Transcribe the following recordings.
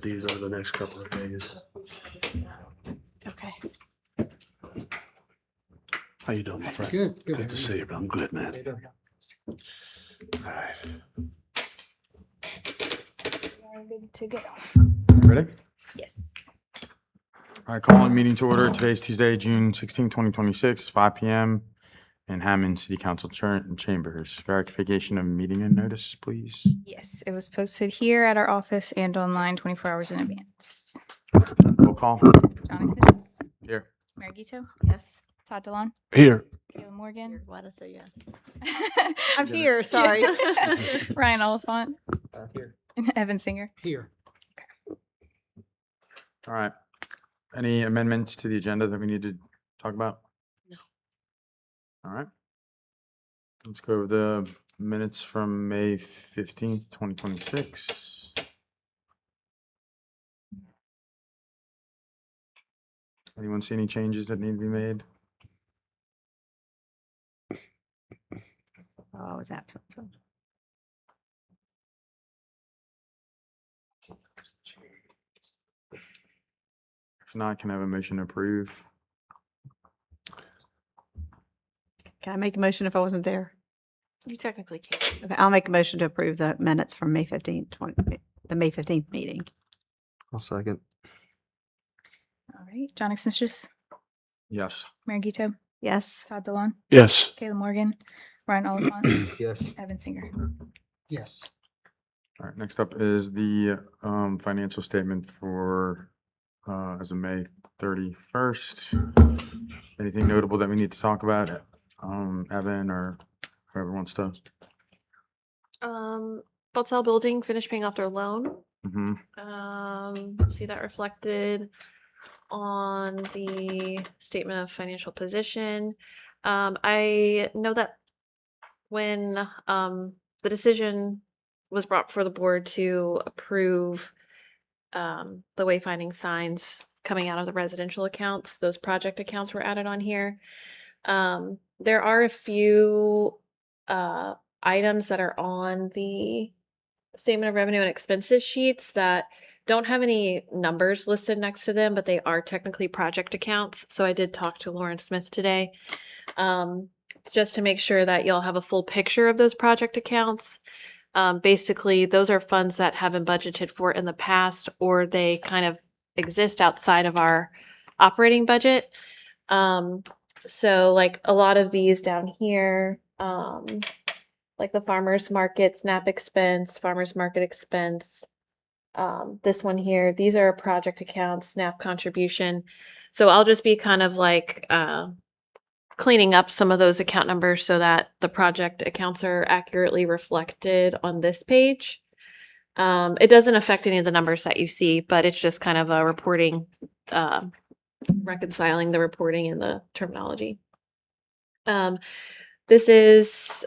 these over the next couple of days. Okay. How you doing, my friend? Good. Good to see you, bro. I'm good, man. How you doing? All right. We're good to go. Ready? Yes. All right, calling meeting to order. Today's Tuesday, June 16, 2026, 5 p.m. in Hammond City Council Chambers. Verification of meeting and notice, please. Yes, it was posted here at our office and online 24 hours in advance. Roll call. Johnny Stitches, Here. Mary Gito, Yes. Todd DeLon, Here. Kayla Morgan. Why did I say yes? I'm here, sorry. Ryan Oliphant, Here. and Evan Singer. Here. All right. Any amendments to the agenda that we need to talk about? No. All right. Let's go over the minutes from May 15th, 2026. Anyone see any changes that need to be made? Oh, I was absent. So. If not, can I have a motion to approve? Can I make a motion if I wasn't there? You technically can. Okay, I'll make a motion to approve the minutes from May 15th, the May 15th meeting. I'll second. All right. Johnny Stitches, Yes. Mary Gito, Yes. Todd DeLon, Yes. Kayla Morgan, Ryan Oliphant, Yes. Evan Singer. Yes. All right, next up is the financial statement for as of May 31st. Anything notable that we need to talk about? Evan or whoever wants to. Hotel building finished paying off their loan. Mm-hmm. See that reflected on the statement of financial position. I know that when the decision was brought before the board to approve the wayfinding signs coming out of the residential accounts, those project accounts were added on here. There are a few items that are on the statement of revenue and expenses sheets that don't have any numbers listed next to them, but they are technically project accounts. So I did talk to Lauren Smith today, just to make sure that y'all have a full picture of those project accounts. Basically, those are funds that have been budgeted for in the past, or they kind of exist outside of our operating budget. So like a lot of these down here, like the farmer's market, SNAP expense, farmer's market expense, this one here, these are project accounts, SNAP contribution. So I'll just be kind of like cleaning up some of those account numbers so that the project accounts are accurately reflected on this page. It doesn't affect any of the numbers that you see, but it's just kind of a reporting, reconciling the reporting and the terminology. This is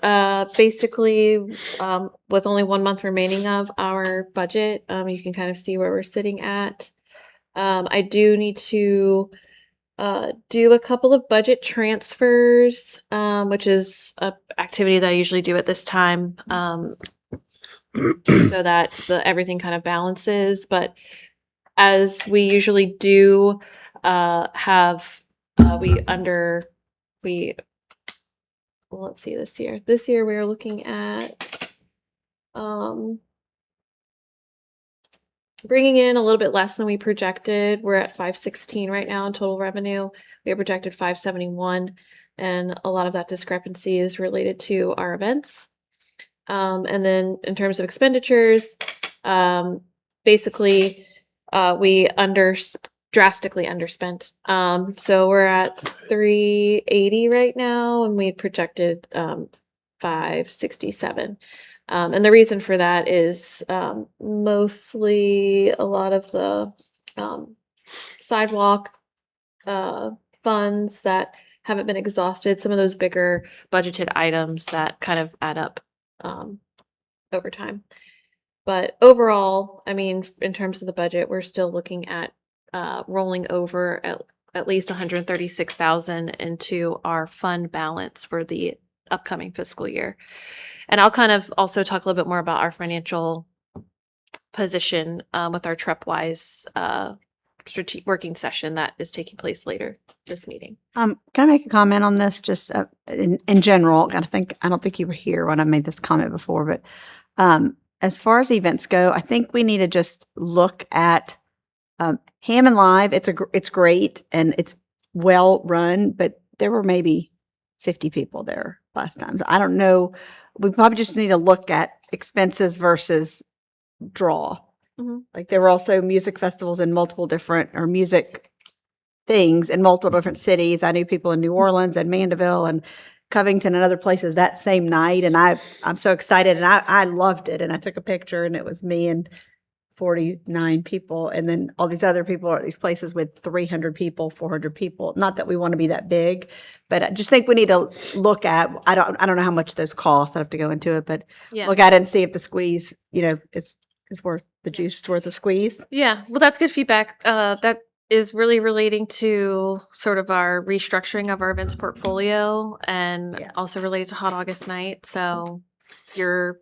basically with only 1 month remaining of our budget. You can kind of see where we're sitting at. I do need to do a couple of budget transfers, which is an activity that I usually do at this time, so that everything kind of balances. But as we usually do, let's see this year. This year we are looking at bringing in a little bit less than we projected. We're at 516 right now in total revenue. We have projected 571, and a lot of that discrepancy is related to our events. And then in terms of expenditures, basically we drastically underspent. So we're at 380 right now, and we projected 567. And the reason for that is mostly a lot of the sidewalk funds that haven't been exhausted, some of those bigger budgeted items that kind of add up over time. But overall, I mean, in terms of the budget, we're still looking at rolling over at least 136,000 into our fund balance for the upcoming fiscal year. And I'll kind of also talk a little bit more about our financial position with our Trepwise working session that is taking place later this meeting. Can I make a comment on this? Just in general, I don't think you were here when I made this comment before, but as far as events go, I think we need to just look at Hammond Live. It's great and it's well run, but there were maybe 50 people there last time. So I don't know. We probably just need to look at expenses versus draw. Mhm. Like there were also music festivals in multiple different or music things in multiple different cities. I knew people in New Orleans and Mandeville and Covington and other places that same night. And I'm so excited and I loved it. And I took a picture and it was me and 49 people. And then all these other people are at these places with 300 people, 400 people. Not that we want to be that big, but I just think we need to look at, I don't know how much those cost. I have to go into it, but Yeah. look at it and see if the squeeze, is worth the juice, is worth the squeeze. Yeah, well, that's good feedback. That is really relating to sort of our restructuring of our events portfolio and Yeah. also related to Hot August Night. So you're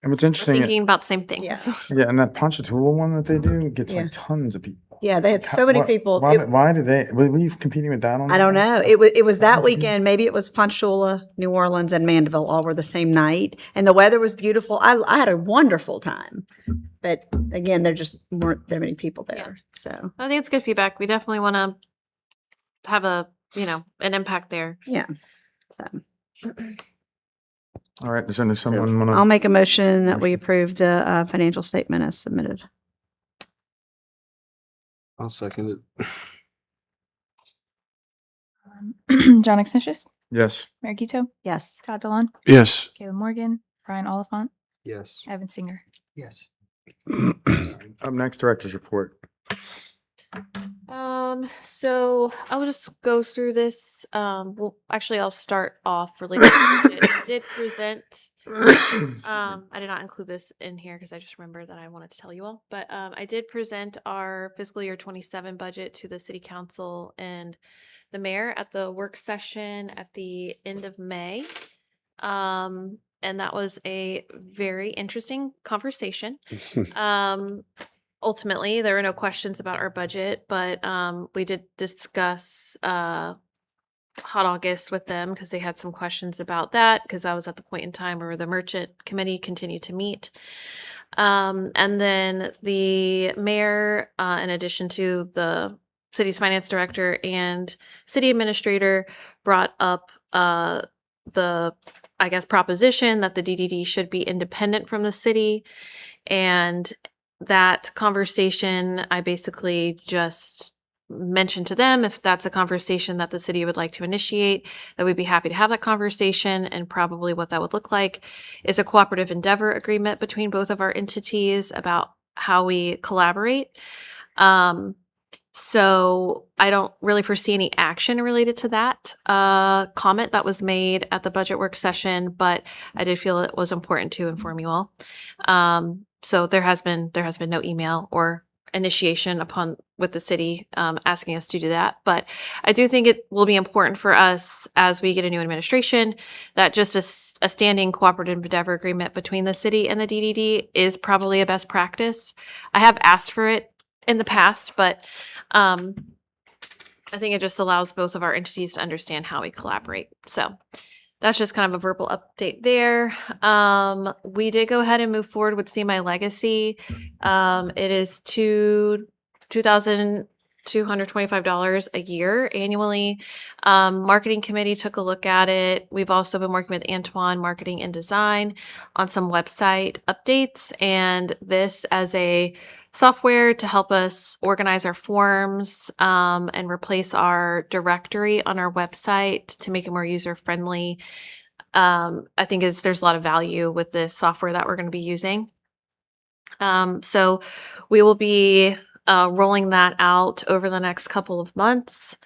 And what's interesting, thinking about the same things. Yeah. yeah, and that Ponchatoula one that they do gets Yeah. like tons of people. Yeah, they had so many people. Why did they? Were you competing with that on? I that don't one? know. It was that weekend. Maybe it was Ponchatoula, New Orleans, and Mandeville all were the same night, and the weather was beautiful. I had a wonderful time, but again, there just weren't that many people there. So I think it's good feedback. We definitely want to have an impact there. yeah. So, All right. Does someone so want to? I'll make a motion that we approve the financial statement as submitted. I'll second it. John Exnicius, Yes. Mary Quito, Yes. Todd DeLon, Yes. Caleb Morgan, Brian Oliphant, Yes. Evan Singer. Yes. Up next, director's report. So I'll just go through this. Well, actually, I'll start off related to budget. I did present. I did not include this in here because I just remembered that I wanted to tell you all. But I did present our fiscal year 27 budget to the city council and the mayor at the work session at the end of May. And that was a very interesting conversation. Ultimately, there were no questions about our budget, but we did discuss Hot August with them because they had some questions about that because I was at the point in time where the merchant committee continued to meet. And then the mayor, in addition to the city's finance director and city administrator, brought up the, I guess, proposition that the DDD should be independent from the city. And that conversation, I basically just mentioned to them if that's a conversation that the city would like to initiate, that we'd be happy to have that conversation. And probably what that would look like is a cooperative endeavor agreement between both of our entities about how we collaborate. So I don't really foresee any action related to that comment that was made at the budget work session, but I did feel it was important to inform you all. So there has been no email or initiation with the city asking us to do that, but I do think it will be important for us as we get a new administration that just a standing cooperative endeavor agreement between the city and the DDD is probably a best practice. I have asked for it in the past, but I think it just allows both of our entities to understand how we collaborate. So that's just kind of a verbal update there. We did go ahead and move forward with See My Legacy. It is $2,225 a year annually. Marketing committee took a look at it. We've also been working with Antoine Marketing and Design on some website updates, and this as a software to help us organize our forms and replace our directory on our website to make it more user-friendly. I think there's a lot of value with this software that we're going to be using. So we will be rolling that out over the next couple of months.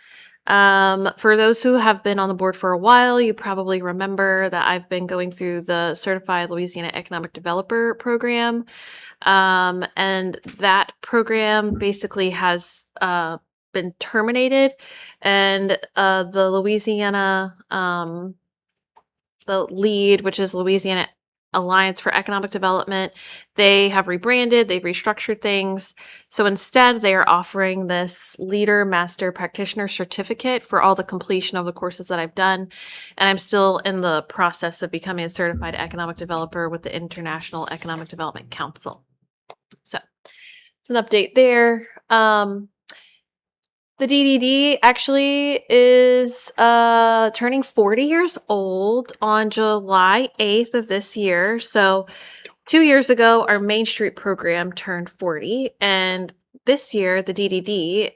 For those who have been on the board for a while, you probably remember that I've been going through the Certified Louisiana Economic Developer program. And that program basically has been terminated, and the Louisiana, the lead, which is Louisiana Alliance for Economic Development. They have rebranded, they've restructured things. So instead, they are offering this Leader Master Practitioner certificate for all the completion of the courses that I've done. And I'm still in the process of becoming a certified economic developer with the International Economic Development Council. So it's an update there. The DDD actually is turning 40 years old on July 8th of this year. So 2 years ago, our Main Street program turned 40. And this year, the DDD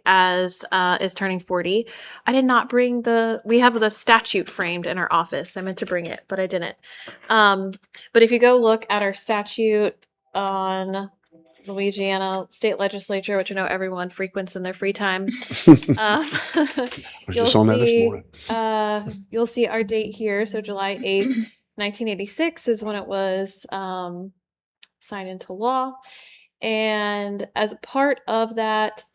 is turning 40. I did not bring we have the statute framed in our office. I meant to bring it, but I didn't. But if you go look at our statute on Louisiana State Legislature, which I know everyone frequents in their free time. Was just on that this morning. You'll see our date here. So July 8th, 1986 is when it was signed into law. And as a part of that,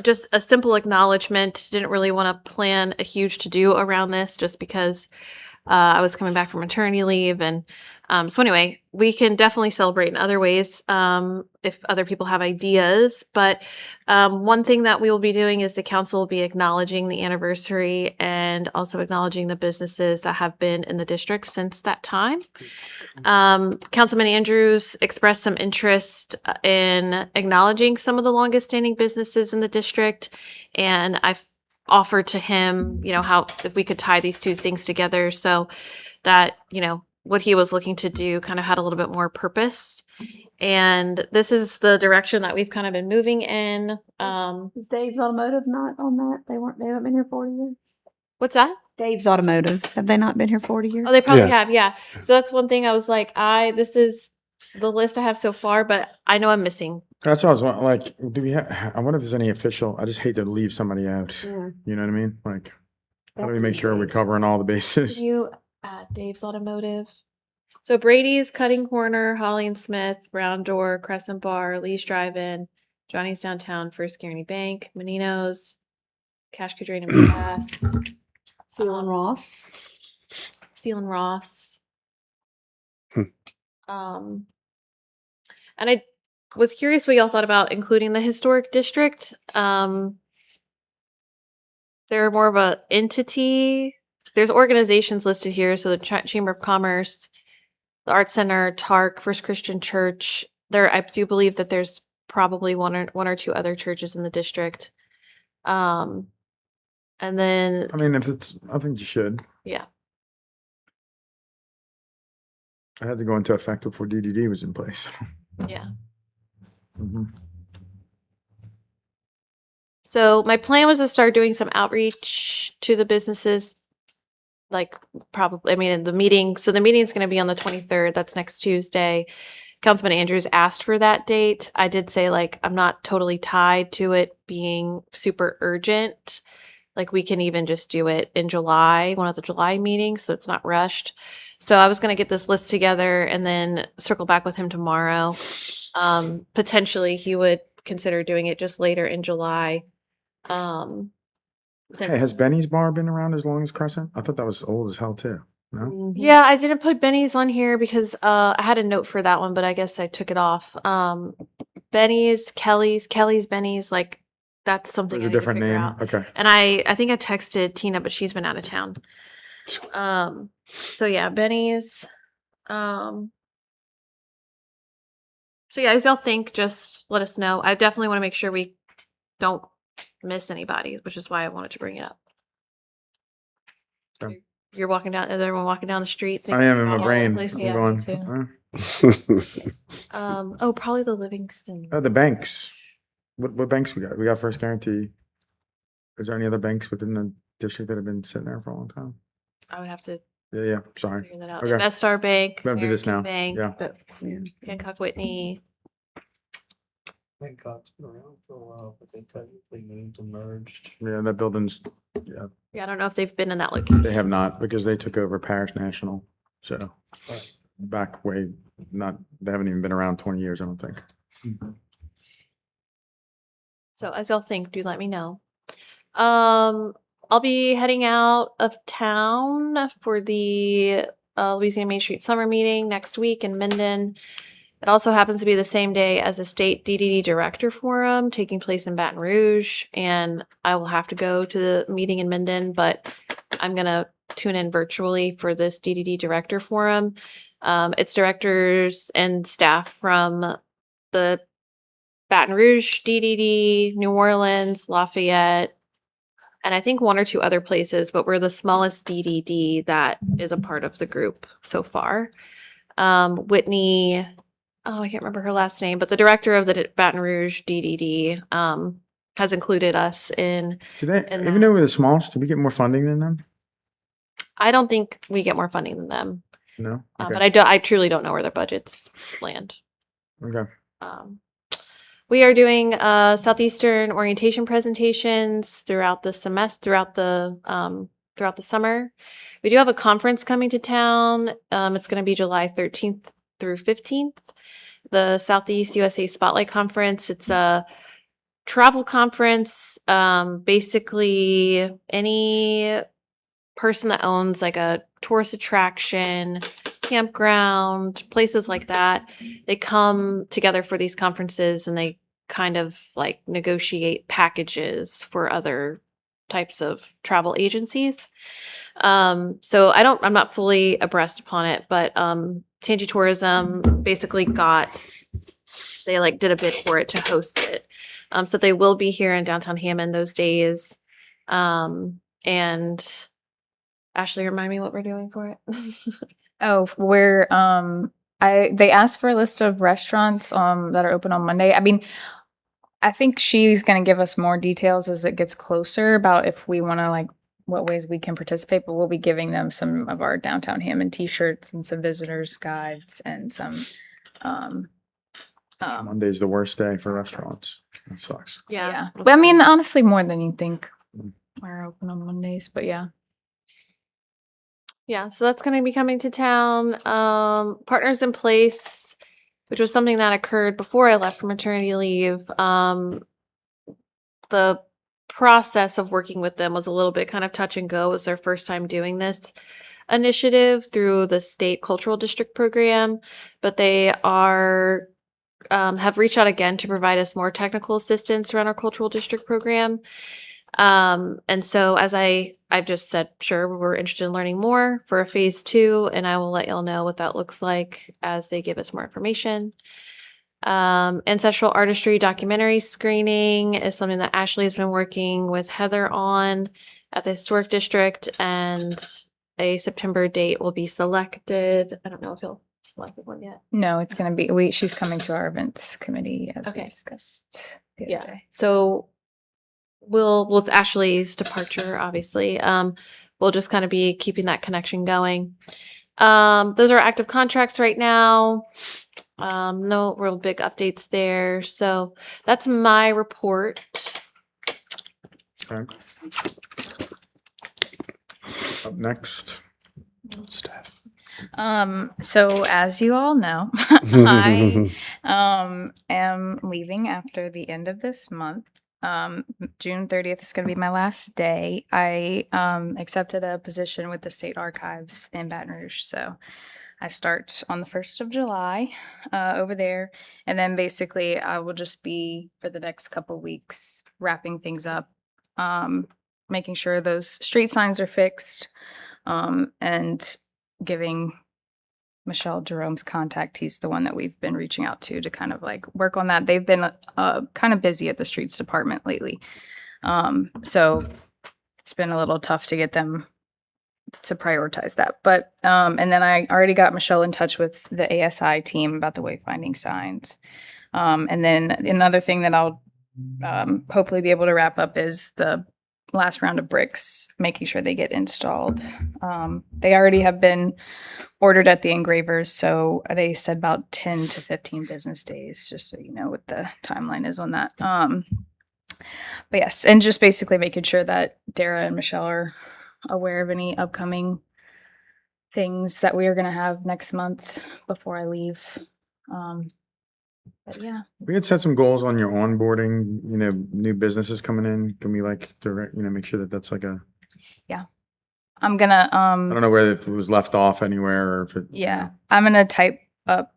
just a simple acknowledgement. Didn't really want to plan a huge to-do around this just because I was coming back from maternity leave. And so anyway, we can definitely celebrate in other ways if other people have ideas. But one thing that we will be doing is the council will be acknowledging the anniversary and also acknowledging the businesses that have been in the district since that time. Councilman Andrews expressed some interest in acknowledging some of the longest standing businesses in the district. And I've offered to him, how if we could tie these two things together so that, what he was looking to do kind of had a little bit more purpose. And this is the direction that we've kind of been moving in. Is Dave's Automotive not on that? They haven't been here 40 years? What's that? Dave's Automotive. Have they not been here 40 years? Oh, they probably Yeah. have. Yeah. So that's one thing I was like, this is the list I have so far, but I know I'm missing. That's what I was wondering, like, do we have, I wonder if there's any official, I just hate to leave somebody out. Yeah. You know what I mean? Like, how do we make sure we're covering all the bases? Can you add Dave's Automotive? So Brady's, Cutting Corner, Holly and Smith, Brown Door, Crescent Bar, Lee's Drive-In, Johnny's Downtown, First Guarantee Bank, Menino's, Cash Quadrant and Gas, Seal and Ross. Seal and Ross. Hmm. And I was curious what y'all thought about including the historic district. They're more of a entity. There's organizations listed here. So the Chamber of Commerce, the Arts Center, TARC, First Christian Church. I do believe that there's probably one or two other churches in the district. And then, I mean, I think you should. yeah. I had to go into effect before DDD was in place. Yeah. Mhm. So my plan was to start doing some outreach to the businesses, like the meeting. So the meeting is going to be on the 23rd. That's next Tuesday. Councilman Andrews asked for that date. I did say, I'm not totally tied to it being super urgent. We can even just do it in July, one of the July meetings, so it's not rushed. So I was going to get this list together and then circle back with him tomorrow. Potentially, he would consider doing it just later in July. Hey, has Benny's Bar been around as long as Crescent? I thought that was old as hell too. No? Yeah, I didn't put Benny's on here because I had a note for that one, but I guess I took it off. Benny's, Kelly's, Benny's, that's something There's I a need to different figure name. out. Okay. And I think I texted Tina, but she's been out of town. So yeah, Benny's. So yeah, as y'all think, just let us know. I definitely want to make sure we don't miss anybody, which is why I wanted to bring it up. Okay. You're walking down, is everyone walking down the street? I am in my about all the brain. places? I'm Yeah, going, me too. Probably the Livingston. the banks. What banks we got? We got First Guarantee. Is there any other banks within the district that have been sitting there for a long time? I would have to Yeah. Sorry. figure that out. Okay. Investar Bank. We have to do this American now. Bank, Yeah. Hancock Whitney. Hancock's been around for a while, but they technically moved and merged. Yeah, that building's, Yeah, I don't know if they've been in that location. they have not because they took over Parish National. So back way, they haven't even been around 20 years, I don't think. So as y'all think, do let me know. I'll be heading out of town for the Louisiana Main Street Summer Meeting next week in Minden. It also happens to be the same day as a state DDD Director Forum taking place in Baton Rouge, and I will have to go to the meeting in Minden, but I'm going to tune in virtually for this DDD Director Forum. It's directors and staff from the Baton Rouge DDD, New Orleans, Lafayette, and I think one or two other places, but we're the smallest DDD that is a part of the group so far. Whitney, I can't remember her last name, but the director of the Baton Rouge DDD has included us in. Do they, And even though we're the smallest, do we get more funding than them? I don't think we get more funding than them, No? but I truly don't know where their budgets land. Okay. We are doing Southeastern orientation presentations throughout the semester, throughout the summer. We do have a conference coming to town. It's going to be July 13th through 15th. The Southeast USA Spotlight Conference. It's a travel conference. Basically, any person that owns like a tourist attraction, campground, places like that, they come together for these conferences and they kind of like negotiate packages for other types of travel agencies. So I'm not fully abreast upon it, but Tangi Tourism basically they like did a bid for it to host it. So they will be here in downtown Hammond those days. And Ashley, remind me what we're doing for it. Oh, we're they asked for a list of restaurants that are open on Monday. I mean, I think she's going to give us more details as it gets closer about if we want to like what ways we can participate, but we'll be giving them some of our downtown Hammond t-shirts and some visitors guides and some Monday's the worst day for restaurants. That sucks. yeah. But I mean, honestly, more than you think we're open on Mondays, but yeah. Yeah, so that's going to be coming to town. Partners in Place, which was something that occurred before I left for maternity leave. The process of working with them was a little bit kind of touch and go. It was their first time doing this initiative through the state cultural district program, but they are have reached out again to provide us more technical assistance around our cultural district program. And so as I've just said, sure, we're interested in learning more for a phase 2, and I will let y'all know what that looks like as they give us more information. Ancestral artistry documentary screening is something that Ashley has been working with Heather on at the historic district, and a September date will be selected. I don't know if you'll selected one yet. No, it's going to be, she's coming to our events committee as we Okay. discussed the Yeah. other day. So it's Ashley's departure, obviously. We'll just kind of be keeping that connection going. Those are active contracts right now. No real big updates there. So that's my report. Okay. Up next. Staff. So as you all know, I am leaving after the end of this month. June 30th is going to be my last day. I accepted a position with the State Archives in Baton Rouge, so I start on the 1st of July over there, and then basically I will just be for the next couple weeks wrapping things up, making sure those street signs are fixed, and giving Michelle Jerome's contact. He's the one that we've been reaching out to kind of like work on that. They've been kind of busy at the streets department lately. So it's been a little tough to get them to prioritize that. But, and then I already got Michelle in touch with the ASI team about the wayfinding signs. And then another thing that I'll hopefully be able to wrap up is the last round of bricks, making sure they get installed. They already have been ordered at the engravers, so they said about 10 to 15 business days, just so you know what the timeline is on that. But yes, and just basically making sure that Dara and Michelle are aware of any upcoming things that we are going to have next month before I leave. But yeah. We had set some goals on your onboarding, new businesses coming in. Can we make sure that that's like a I'm gonna I don't know whether if it was left off anywhere or if it. yeah, I'm gonna type up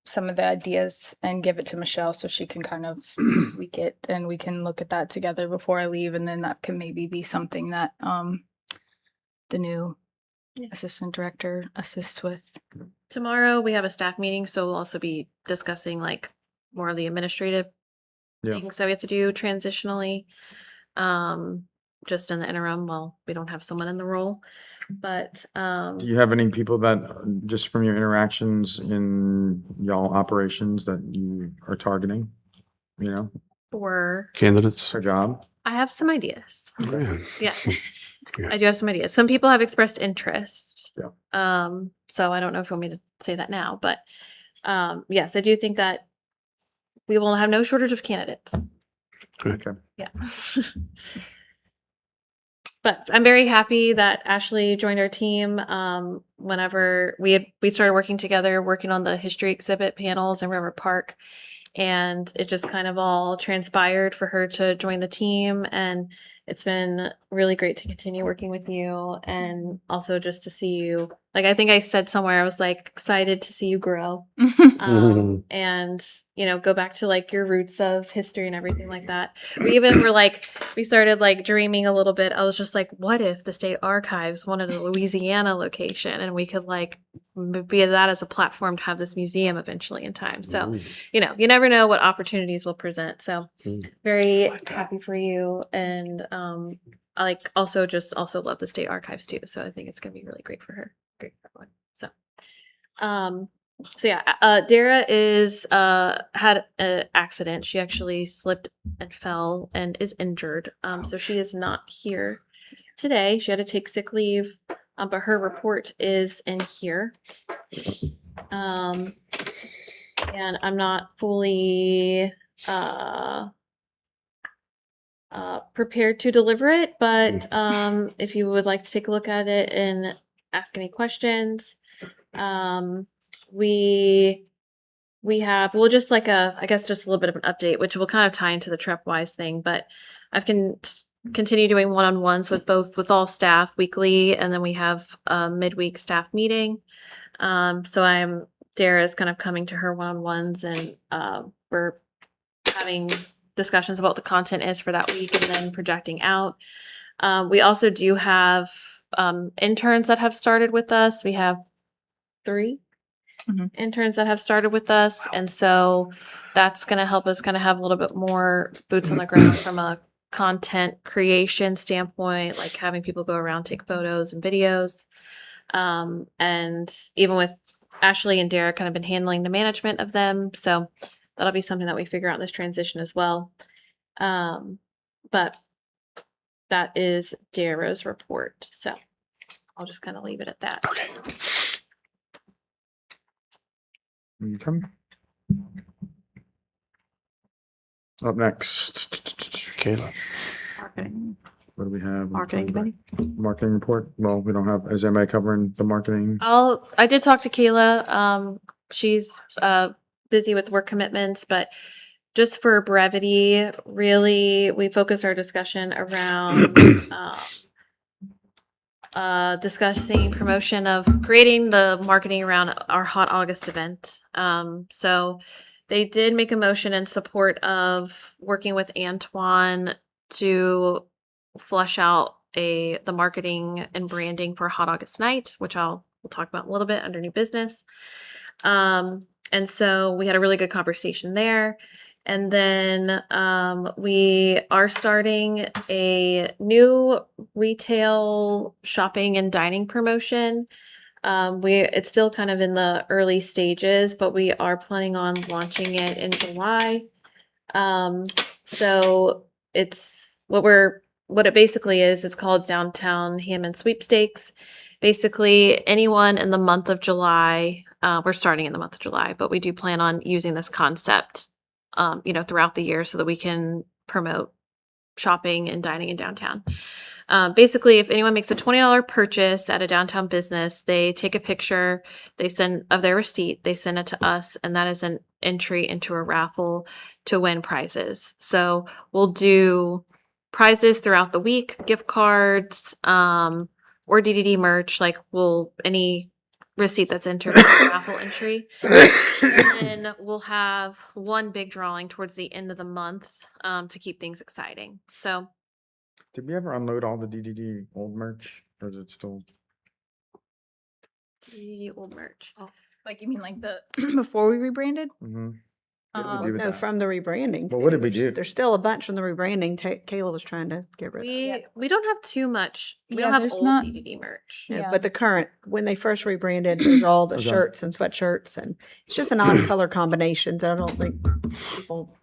some of the ideas and give it to Michelle so she can kind of tweak it and we can look at that together before I leave, and then that can maybe be something that the new assistant director assists with. Tomorrow we have a staff meeting, so we'll also be discussing like more of the administrative Yeah. things that we have to do transitionally. Just in the interim while we don't have someone in the role. But Do you have any people that, just from your interactions in y'all operations that you are targeting, you know, for Candidates. for job? I have some ideas. Yeah. Yeah. Yeah. I do have some ideas. Some people have expressed interest. Yeah. So I don't know if you want me to say that now, but yes, I do think that we will have no shortage of candidates. Okay. Yeah. But I'm very happy that Ashley joined our team. Whenever we started working together, working on the history exhibit panels in River Park, and it just kind of all transpired for her to join the team, and it's been really great to continue working with you, and also just to see you. Like I think I said somewhere, I was like excited to see you grow, and go back to like your roots of history and everything like that. We even were like, we started like dreaming a little bit. I was just like, what if the state archives wanted a Louisiana location and we could like be that as a platform to have this museum eventually in time. So, you never know what opportunities will present. So very happy for you. And I like also love the state archives too. So I think it's going to be really great for her. Great for everyone. So yeah, Dara is had an accident. She actually slipped and fell and is injured. So she is not here today. She had to take sick leave, but her report is in here. And I'm not fully prepared to deliver it, but if you would like to take a look at it and ask any questions, we have just like I guess just a little bit of an update, which will kind of tie into the Trepwise thing, but I've continue doing one-on-ones with all staff weekly, and then we have a midweek staff meeting. So Dara's kind of coming to her one-on-ones, and we're having discussions about what the content is for that week and then projecting out. We also do have interns that have started with us. We have 3 interns that have started with us. And so that's going to help us kind of have a little bit more boots on the ground from a content creation standpoint, like having people go around, take photos and videos. And even with Ashley and Dara kind of been handling the management of them. So that'll be something that we figure out in this transition as well. But that is Dara's report. So I'll just kind of leave it at that. Okay. Okay. Up next, Kayla. Marketing. what do we have? Marketing committee. Marketing report. Well, we don't have, is anybody covering the marketing? I did talk to Kayla. She's busy with work commitments, but just for brevity, really, we focus our discussion around discussing promotion of creating the marketing around our Hot August event. So they did make a motion in support of working with Antoine to flesh out the marketing and branding for Hot August night, which we'll talk about a little bit under new business. And so we had a really good conversation there. And then we are starting a new retail shopping and dining promotion. It's still kind of in the early stages, but we are planning on launching it in July. So it's what it basically is. It's called Downtown Hammond Sweepstakes. Basically, anyone in the month of July, we're starting in the month of July, but we do plan on using this concept throughout the year so that we can promote shopping and dining in downtown. Basically, if anyone makes a $20 purchase at a downtown business, they take a picture, of their receipt, they send it to us, and that is an entry into a raffle to win prizes. So we'll do prizes throughout the week, gift cards, or DDD merch, like any receipt that's entered is a raffle entry. And then we'll have one big drawing towards the end of the month to keep things exciting. So Did we ever unload all the DDD old merch, or is it still? DDD old merch. Like you mean like the before we rebranded? Mhm. What did we do with No, that? from the rebranding. Well, what too. did we There's- do? There's still a bunch from the rebranding. Kayla was trying to get rid of. We don't have too much. We Yeah, don't have there's old not- DDD merch. Yeah, Yeah. but the current, when they first rebranded, there's all the Okay. shirts and sweatshirts, and it's just an odd color combinations. I don't think people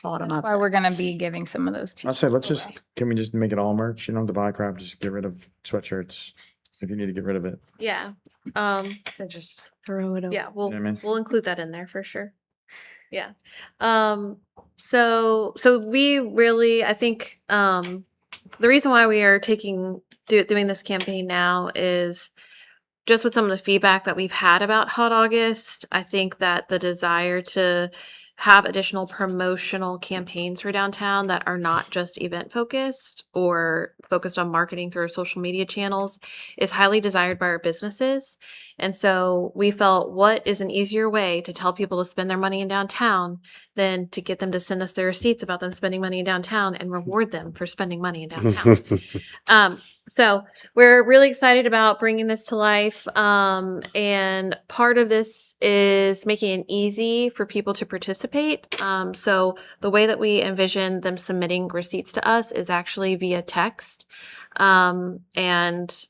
bought them That's up. why we're gonna be giving some of those I'll say, let's t-shirts just, away. can we just make it all merch? You don't have to buy crap, just get rid of sweatshirts if you need to get rid of it. Yeah. So just Throw it away. Yeah, we'll what I mean? we'll include that in there for sure. Yeah. So we really, I think the reason why we are doing this campaign now is just with some of the feedback that we've had about Hot August. I think that the desire to have additional promotional campaigns for downtown that are not just event focused or focused on marketing through our social media channels is highly desired by our businesses. And so we felt, what is an easier way to tell people to spend their money in downtown than to get them to send us their receipts about them spending money in downtown and reward them for spending money in downtown. So we're really excited about bringing this to life. And part of this is making it easy for people to participate. So the way that we envision them submitting receipts to us is actually via text. And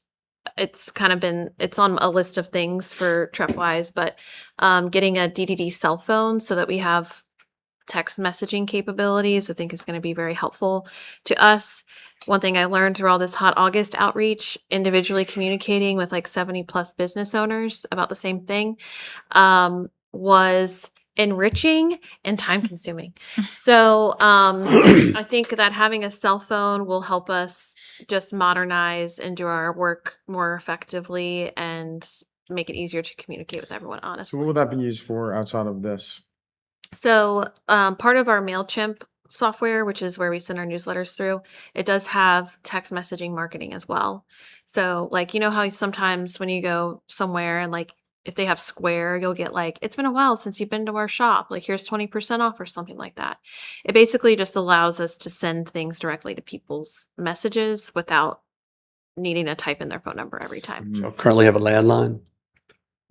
it's kind of it's on a list of things for Trepwise, but getting a DDD cell phone so that we have text messaging capabilities, I think is going to be very helpful to us. One thing I learned through all this Hot August outreach, individually communicating with like 70 plus business owners about the same thing, was enriching and time consuming. So I think that having a cell phone will help us just modernize and do our work more effectively and make it easier to communicate with everyone, So honestly. what will that be used for outside of this? So part of our MailChimp software, which is where we send our newsletters through, it does have text messaging marketing as well. So like, you know how sometimes when you go somewhere and like if they have Square, you'll get like, it's been a while since you've been to our shop. Like here's 20% off or something like that. It basically just allows us to send things directly to people's messages without needing to type in their phone number every time. Mhm. Currently have a landline,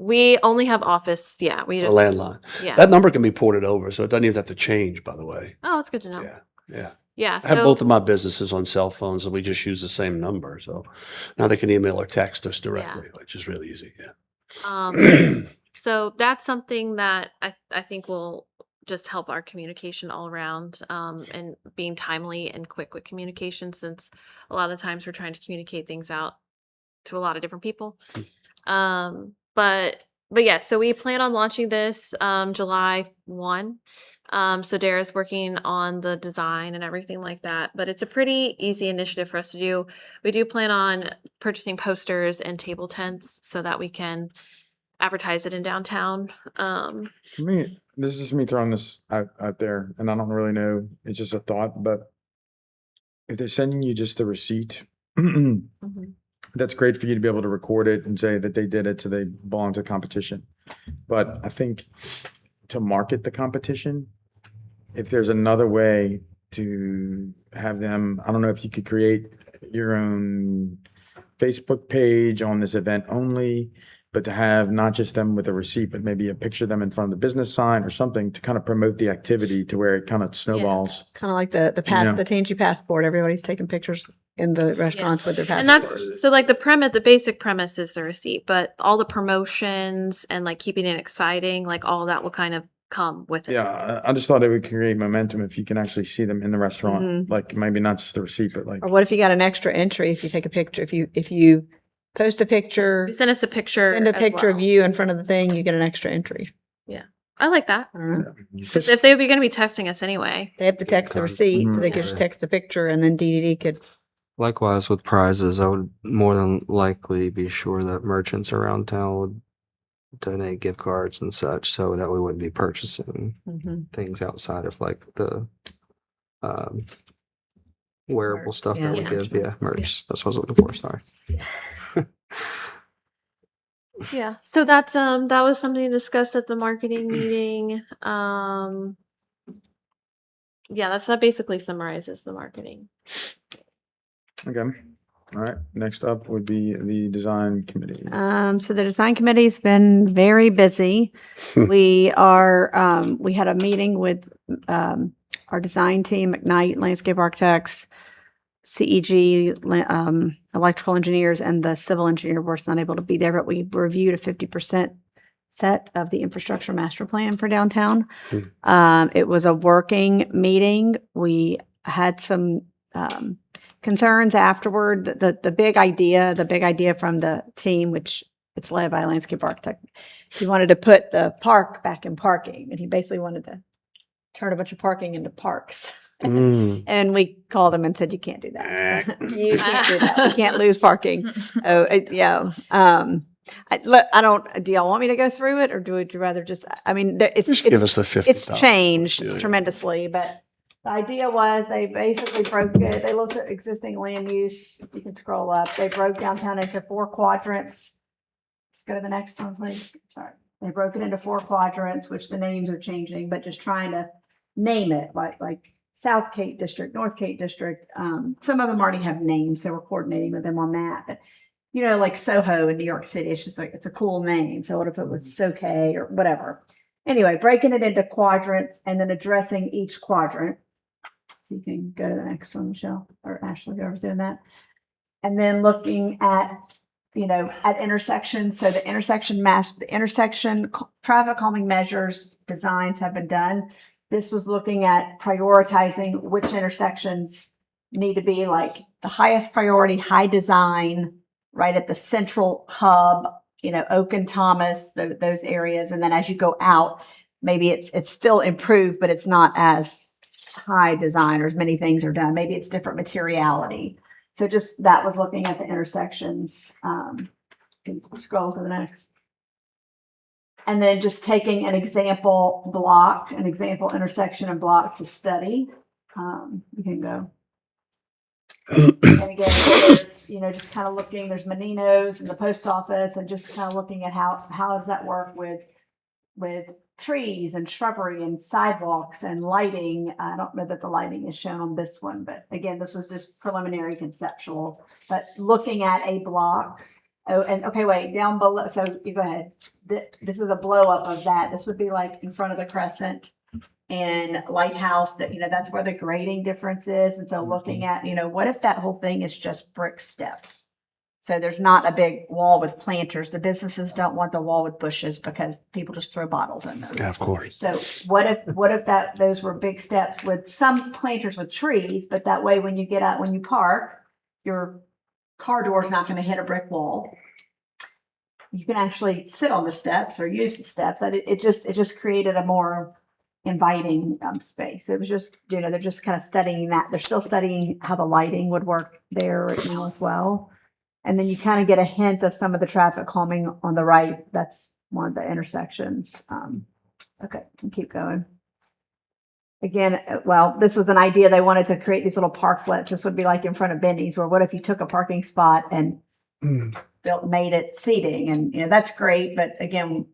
We only have Office. Yeah, we a just, landline. yeah. That number can be ported over, so it doesn't even have to change, by the way. Oh, that's good to know. Yeah, yeah. Yeah. I have So both of my businesses on cell phones, and we just use the same number. So now they can email or text us directly, which is really easy. Yeah. So that's something that I think will just help our communication all around, and being timely and quick with communication, since a lot of the times we're trying to communicate things out to a lot of different people. But yeah, so we plan on launching this July 1. So Dara's working on the design and everything like that, but it's a pretty easy initiative for us to do. We do plan on purchasing posters and table tents so that we can advertise it in downtown. Me, this is me throwing this out there, and I don't really know. It's just a thought, but if they're sending you just the receipt, that's great for you to be able to record it and say that they did it, so they belong to competition. But I think to market the competition, if there's another way to have them, I don't know if you could create your own Facebook page on this event only, but to have not just them with a receipt, but maybe a picture of them in front of the business sign or something to kind of promote the activity to where it kind of snowballs. Kind of like the Yeah. Tangy passport. Everybody's taking pictures in the restaurants with their And passports. that's so like the basic premise is the receipt, but all the promotions and like keeping it exciting, like all that will kind of come with it. Yeah, I just thought it would create momentum if you can actually see them in the restaurant, Mhm. like maybe not just the receipt, but like. Or what if you got an extra entry if you take a picture? If you post a picture, You send us a picture. send a as picture of well. you in front of the thing, you get an extra entry. I like that. I don't know. Because if they were going to be texting us anyway. They have to text the receipt, so they could just text the picture, and then DDD could. Likewise with prizes, I would more than likely be sure that merchants around town would donate gift cards and such, so that we wouldn't be purchasing things outside of like the wearable stuff that we Yeah. give. Yeah, merch. That's what I was looking for. Sorry. Yeah, so that's that was something discussed at the marketing meeting. Yeah, that basically summarizes the marketing. Okay. All right. Next up would be the design committee. So the design committee's been very busy. We had a meeting with, our design team, McKnight Landscape Architects, CEG, electrical engineers, and the civil engineer was not able to be there, but we reviewed a 50% set of the infrastructure master plan for downtown. It was a working meeting. We had some, concerns afterward. The big idea from the team, which it's led by a landscape architect, he wanted to put the park back in parking, and he basically wanted to turn a bunch of parking into parks. And we called him and said, you can't do that. You can't do that. We can't lose parking. Yeah. I don't, do y'all want me to go through it, or would you rather just, I mean, Just give us the 50. it's changed Yeah. tremendously, but the idea was they basically broke it. They looked at existing land use. You can scroll up. They broke downtown into 4 quadrants. Let's go to the next one, please. Sorry. They broke it into 4 quadrants, which the names are changing, but just trying to name it like South Cape District, North Cape District. Some of them already have names, so we're coordinating with them on that. But like Soho in New York City, it's just like, it's a cool name. So what if it was Soke or whatever? Anyway, breaking it into quadrants and then addressing each quadrant. So you can go to the next one, Michelle, or Ashley, whoever's doing that. And then looking at, at intersections. So the intersection traffic calming measures designs have been done. This was looking at prioritizing which intersections need to be like the highest priority, high design, right at the central hub, Oak and Thomas, those areas. And then as you go out, maybe it's still improved, but it's not as high design or as many things are done. Maybe it's different materiality. So just that was looking at the intersections. You can scroll to the next. And then just taking an example block, an example intersection and block to study. You can go. And again, there's, just kind of looking, there's Menino's and the post office, and just kind of looking at how does that work with trees and shrubbery and sidewalks and lighting. I don't know that the lighting is shown on this one, but again, this was just preliminary conceptual, but looking at a block. Oh, and okay, wait, down below. So you go ahead. This is a blow up of that. This would be like in front of the Crescent and Lighthouse, that's where the grading difference is. And so looking at, what if that whole thing is just brick steps? So there's not a big wall with planters. The businesses don't want the wall with bushes because people just throw bottles in them. Yeah, of course. So what if those were big steps with some planters with trees, but that way when you get out, when you park, your car door is not going to hit a brick wall. You can actually sit on the steps or use the steps. It just created a more inviting space. It was just, they're just kind of studying that. They're still studying how the lighting would work there right now as well. And then you kind of get a hint of some of the traffic calming on the right. That's one of the intersections. Okay, can keep going. Again, well, this was an idea. They wanted to create these little parklets. This would be like in front of Benny's, or what if you took a parking spot and made it seating? And that's great. But again,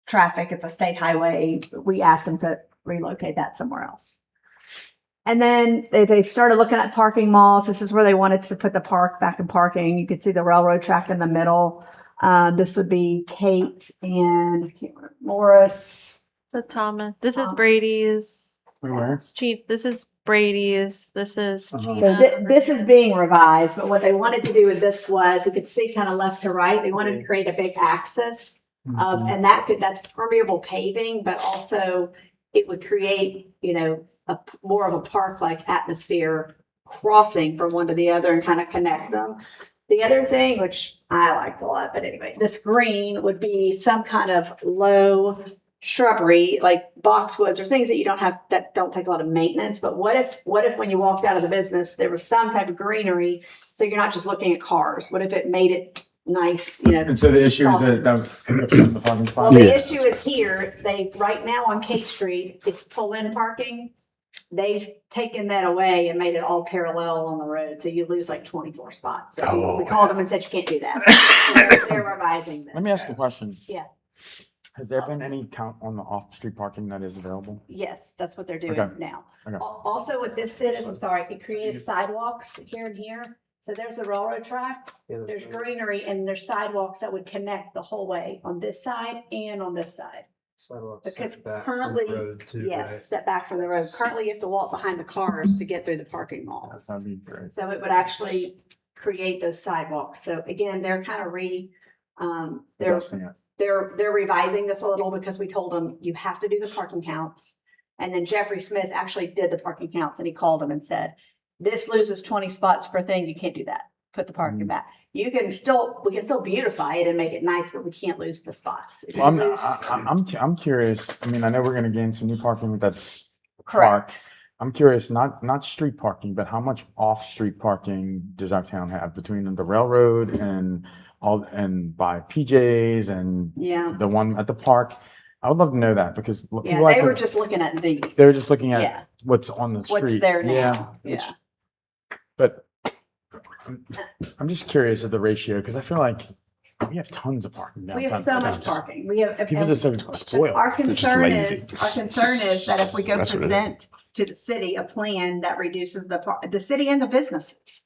traffic, it's a state highway. We asked them to relocate that somewhere else. And then they started looking at parking malls. This is where they wanted to put the park back in parking. You could see the railroad track in the middle. This would be Kate and Morris. The Thomas. This is Brady's. Where? Chief. This is Brady's. This is So Gina. this is being revised, but what they wanted to do with this was, you could see kind of left to right, they wanted to create a big axis of, and that's permeable paving, but also it would create, more of a park-like atmosphere crossing from one to the other and kind of connect them. The other thing, which I liked a lot, but anyway, this green would be some kind of low shrubbery, like boxwoods or things that don't take a lot of maintenance. But what if when you walked out of the business, there was some type of greenery, so you're not just looking at cars? What if it made it nice, And so the issue is that the parking spot. Well, the issue is here, right now on Kate Street, it's pull-in parking. they've taken that away and made it all parallel on the road. So you lose like 24 spots. So we called them and said, you can't do that. So they're revising this. Let me ask you a question. Yeah. Has there been any count on the off-street parking that is available? Yes, that's what they're doing Okay. now. Okay. Also, what this did is, I'm sorry, it created sidewalks here and here. So there's the railroad track, there's greenery, and there's sidewalks that would connect the whole way on this side and on this side. Because currently, yes, set back from the road. Currently, you have to walk behind the cars to get through the parking malls. That'd be great. So it would actually create those sidewalks. So again, they're kind of Adjusting it. they're revising this a little because we told them you have to do the parking counts. And then Jeffrey Smith actually did the parking counts and he called them and said, this loses 20 spots per thing. You can't do that. Put the parking back. We can still beautify it and make it nice, but we can't lose the spots. If you Well, lose- I'm curious. I mean, I know we're going to gain some new parking with that park. Correct. I'm curious, not street parking, but how much off-street parking does our town have between the railroad and by PJ's and Yeah. the one at the park? I would love to know that because Yeah, people like they to- were just looking at these. they were just looking at Yeah. what's on the street. What's there now. Yeah. Yeah. But I'm just curious of the ratio because I feel like we have tons of parking downtown. We have so much parking. We have. People and just are spoiled. Our just concern lazy. is that if we go That's what it is. present to the city a plan that reduces the city and the businesses.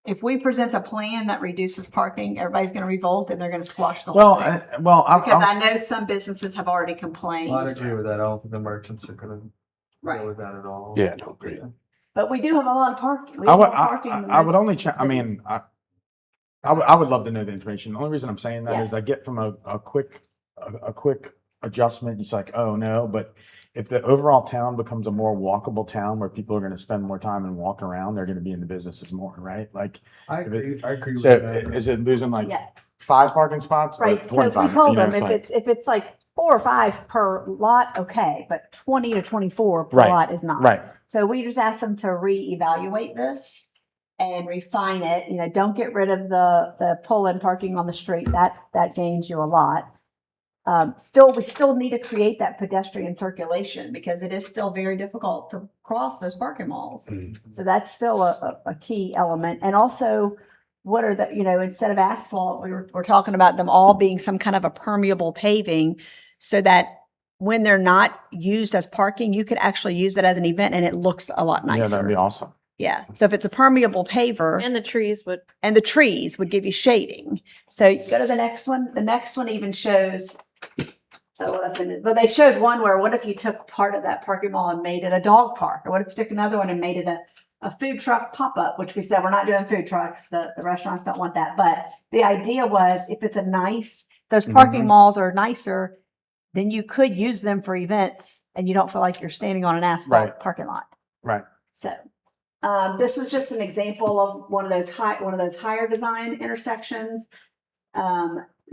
If we present a plan that reduces parking, everybody's going to revolt and they're going to squash the whole thing. Because I know some businesses have already complained. I agree with that. I don't think the merchants are gonna Right. deal with that at all. Yeah, no, great. But we do have a lot of parking. We I have would, more parking than I would most only check, I cities. mean, I would love to know the information. The only reason I'm saying that Yeah. is I get from a quick adjustment, it's like, oh no, but if the overall town becomes a more walkable town where people are gonna spend more time and walk around, they're gonna be in the businesses more, right? Like, I agree with so that. is it losing like Yeah. 5 parking spots or Right, so if we 25? told You know, them it's like- if it's like 4 or 5 per lot, okay, but 20 to 24 per Right, lot is not. Right, So we just asked them to reevaluate this and refine it. You know, don't get rid of the pull-in parking on the street. That gains you a lot. We still need to create that pedestrian circulation because it is still very difficult to cross those parking malls. So that's still a key element. And also, what are instead of asphalt, we're talking about them all being some kind of a permeable paving so that when they're not used as parking, you could actually use it as an event and it looks a lot yeah, that'd be nicer. awesome. Yeah. So if it's a permeable paver And the trees would, and the trees would give you shading. So you go to the next one. The next one even shows. But they showed one where what if you took part of that parking mall and made it a dog park? Or what if you took another one and made it a food truck pop-up, which we said we're not doing food trucks. The restaurants don't want that. But the idea was if it's those parking Mhm. malls are nicer, then you could use them for events and you don't feel like you're standing on an asphalt Right. parking lot. Right. So this was just an example of one of those higher design intersections.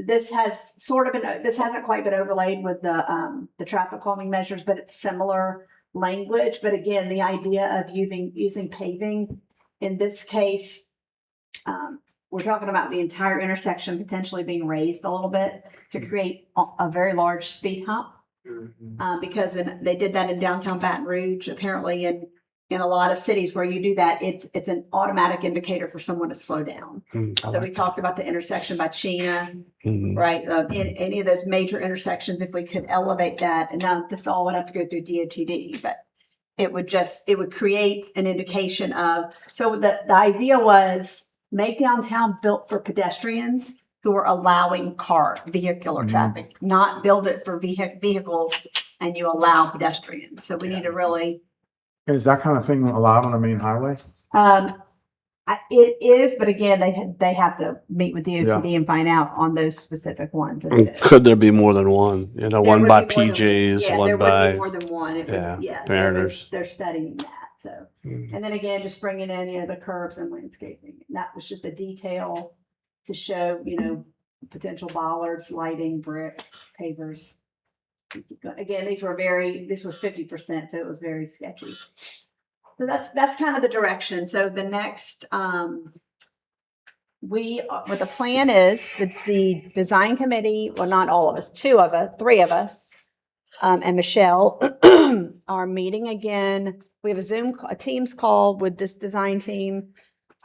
This hasn't quite been overlaid with the traffic calming measures, but it's similar language. But again, the idea of using paving in this case, we're talking about the entire intersection potentially being raised a little bit to create a very large speed hump. Because they did that in downtown Baton Rouge. Apparently, in a lot of cities where you do that, it's an automatic indicator for someone to slow down. So we talked about the intersection by Chena, right? In any of those major intersections, if we could elevate that, and now this all would have to go through DOTD, but it would create an indication of. So the idea was make downtown built for pedestrians who are allowing vehicular traffic, not build it for vehicles and you allow pedestrians. So we need to really. Is that kind of thing allowed on a main highway? It is, but again, they have to meet with DOTD and find out on those specific ones. if it is. Could there be more than one? You know, There one would by be more than- PJ's, yeah, there one would be by, more than one. It would- yeah, they're- Mariners. They're studying that. So, and then again, just bringing in the curbs and landscaping. And that was just a detail to show potential bollards, lighting, brick, pavers. Again, this was 50%, so it was very sketchy. So that's kind of the direction. So the next, what the plan is, the design committee, well, not all of us, 3 of us, and Michelle are meeting again we have a Teams call with this design team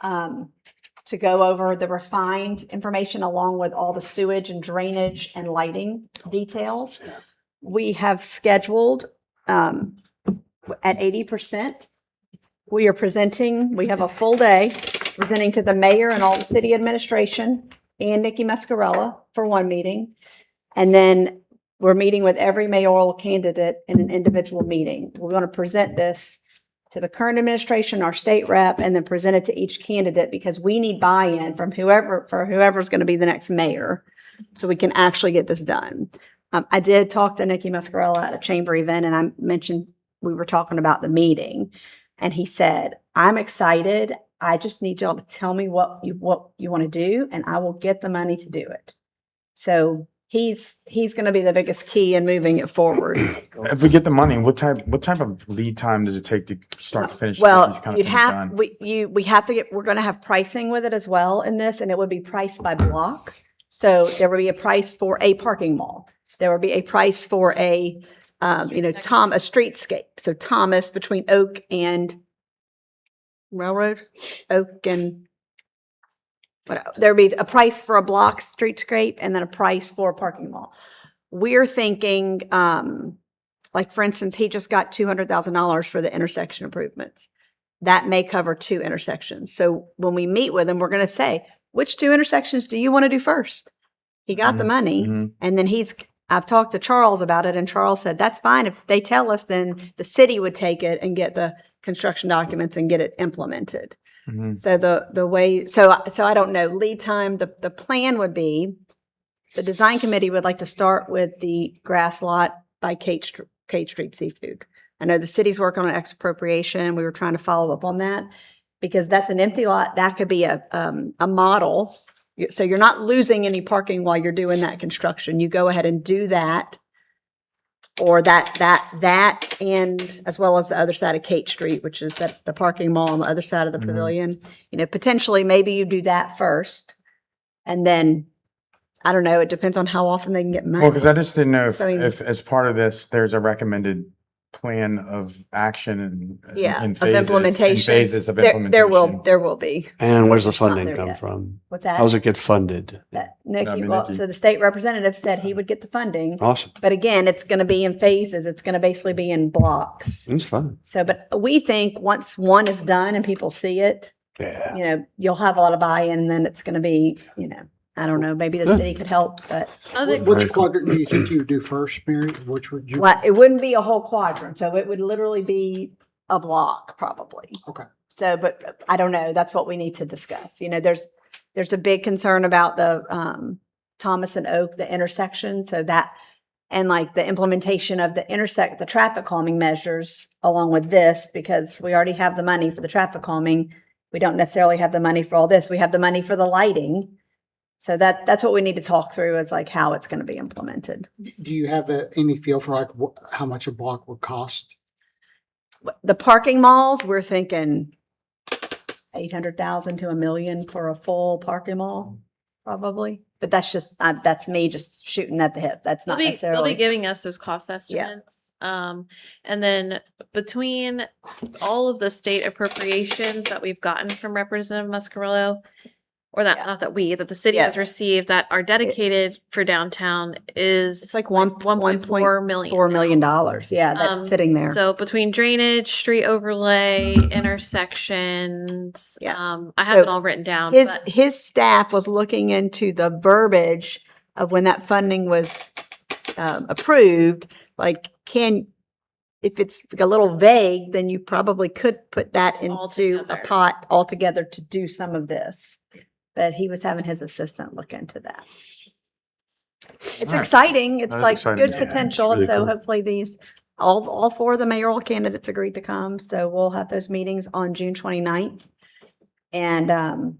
to go over the refined information along with all the sewage and drainage and lighting details. Yeah. We have scheduled at 80%. We have a full day presenting to the mayor and all the city administration and Nikki Mascarella for one meeting. And then we're meeting with every mayoral candidate in an individual meeting. We're going to present this to the current administration, our state rep, and then present it to each candidate because we need buy-in from whoever's going to be the next mayor so we can actually get this done. I did talk to Nikki Mascarella at a chamber event, and I mentioned we were talking about the meeting, and he said, I'm excited. I just need y'all to tell me what you want to do, and I will get the money to do it. So he's going to be the biggest key in moving it forward. If we get the money, what type of lead time does it take to start to finish? Well, these kind of you'd things have, done? we have to we're going to have pricing with it as well in this, and it would be priced by block. So there would be a price for a parking mall. There would be a price for a streetscape. So Thomas between Oak and Railroad, Oak and there'd be a price for a block streetscape and then a price for a parking mall. We're thinking, like for instance, he just got $200,000 for the intersection improvements. That may cover 2 intersections. So when we meet with him, we're going to say, which 2 intersections do you want to do first? He got the money, and then I've talked to Charles about it, and Charles said, that's fine. If they tell us, then the city would take it and get the construction documents and get it implemented. So the way, so I don't know, lead time, the plan would be, the design committee would like to start with the grass lot by Kate Street Seafood. I know the city's working on expropriation. We were trying to follow up on that because that's an empty lot. That could be a model. So you're not losing any parking while you're doing that construction. You go ahead and do that, or that, and as well as the other side of Kate Street, which is the parking mall on the other side of the pavilion. Potentially, maybe you do that first, and then I don't know. It depends on how often they can get money. Well, because I just didn't know So, I mean- if as part of this, there's a recommended plan of action and of implementation. phases of implementation. There will be. And where's the It's not funding there come yet. from? What's that? How's it get funded? That'd be Nikki. So the state representative said he would get the funding, Awesome. but again, it's going to be in phases. It's going to basically be in blocks. It's fun. So, but we think once one is done and people see it, Yeah. you'll have a lot of buy-in, and then it's going to be, I don't know, maybe the city could help, but Other- Very Which cool. quadrant do you think you would do first, Mary? Which would you? well, it wouldn't be a whole quadrant. So it would literally be a block probably. Okay. So, but I don't know. That's what we need to discuss. There's a big concern about the Thomas and Oak, the intersection. So that, and like the implementation of the traffic calming measures along with this, because we already have the money for the traffic calming. We don't necessarily have the money for all this. We have the money for the lighting. So that's what we need to talk through is like how it's going to be implemented. Do you have any feel for like how much a block would cost? The parking malls, we're thinking 800,000 to $1 million for a full parking mall, probably. But that's me just shooting at the hip. That's not They'll necessarily. be giving us those cost estimates. And then between all of the state appropriations that we've gotten from Representative Muscarello, or that Yeah. not that the city Yeah. has received that are dedicated for downtown is It's like $1.4 million. $4 million. Yeah, that's sitting there. So between drainage, street overlay, intersections, Yeah. I have it So all written down. but His staff was looking into the verbiage of when that funding was approved. Like, if it's a little vague, then you probably could put that into a Altogether. pot altogether to do some of this. But he was having his assistant look into that. It's All right. exciting. It's That is like exciting. good Yeah, it's potential. really And so cool. hopefully all 4 of the mayoral candidates agreed to come. So we'll have those meetings on June 29th. And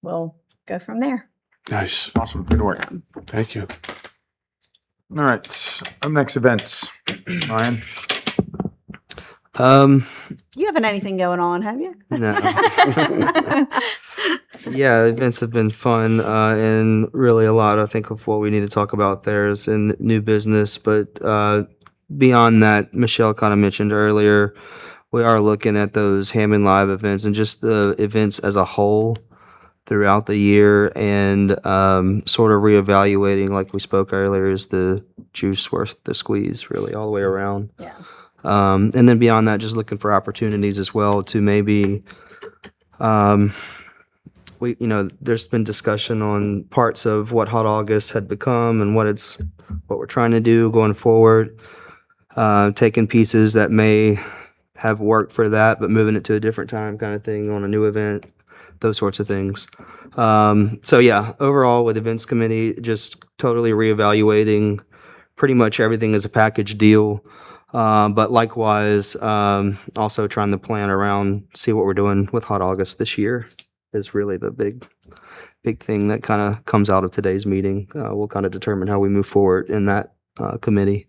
we'll go from there. Nice. Awesome. Good work. So, Thank you. All right. Up next, events. Ryan. you haven't anything going on, have you? No. Yeah, events have been fun, and really a lot, I think, of what we need to talk about there is in new business. But beyond that, Michelle kind of mentioned earlier, we are looking at those Hammond Live events and just the events as a whole throughout the year, and sort of reevaluating, like we spoke earlier, is the juice worth the squeeze, really, all the way around. Yeah. And then beyond that, just looking for opportunities as well to maybe, there's been discussion on parts of what Hot August had become and what we're trying to do going forward. Taking pieces that may have worked for that, but moving it to a different time kind of thing on a new event, those sorts of things. So yeah, overall with events committee, just totally reevaluating pretty much everything as a package deal. But likewise, also trying to plan around, see what we're doing with Hot August this year is really the big thing that kind of comes out of today's meeting. We'll kind of determine how we move forward in that committee.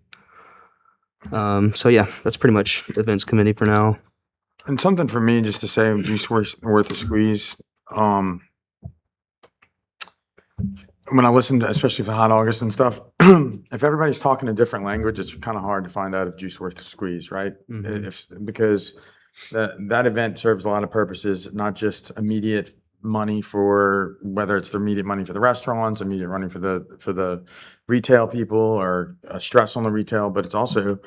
So yeah, that's pretty much events committee for now. And something for me just to say, juice worth a squeeze. When I listen to, especially for Hot August and stuff, if everybody's talking a different language, it's kind of hard to find out if juice worth a squeeze, right? Because that event serves a lot of purposes, not just immediate money for whether it's the immediate money for the restaurants, immediate money for the retail people, or stress on the retail, but it's also